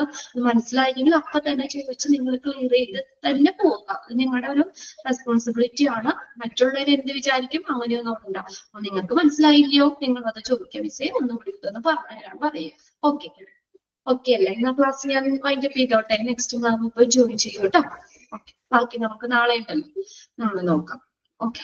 മനസ്സിലായെങ്കിൽ അപ്പൊ തന്നെ ചോദിച്ച് നിങ്ങൾ ക്ലിയർ ചെയ്ത് തന്നെ പോവുക. അത് നിങ്ങളുടെ ഒരു റെസ്പോൺസിബിലിറ്റി ആണ്. മറ്റുള്ളവർ എന്ത് വിചാരിക്കും അങ്ങനെയൊന്നും ഉണ്ടാവും. അപ്പൊ നിങ്ങൾക്ക് മനസ്സിലായില്ലയോ, നിങ്ങൾ അത് ചോദിക്കുക. മിസ്സേ ഒന്നും വിളിക്കുമെന്ന് പറഞ്ഞുതരാൻ പറയും. ഓക്കെ അല്ലേ? എന്നാ ക്ലാസ് ഞാൻ വൈൻഡ് അപ്പ് ചെയ്തോട്ടെ. നെക്സ്റ്റ് മാം ഇപ്പൊ ജോയിൻ ചെയ്യും കേട്ടോ. ഓക്കെ, ബാക്കി നമുക്ക് നാളെ ഉണ്ടല്ലോ, നാളെ നോക്കാം. ഓക്കെ.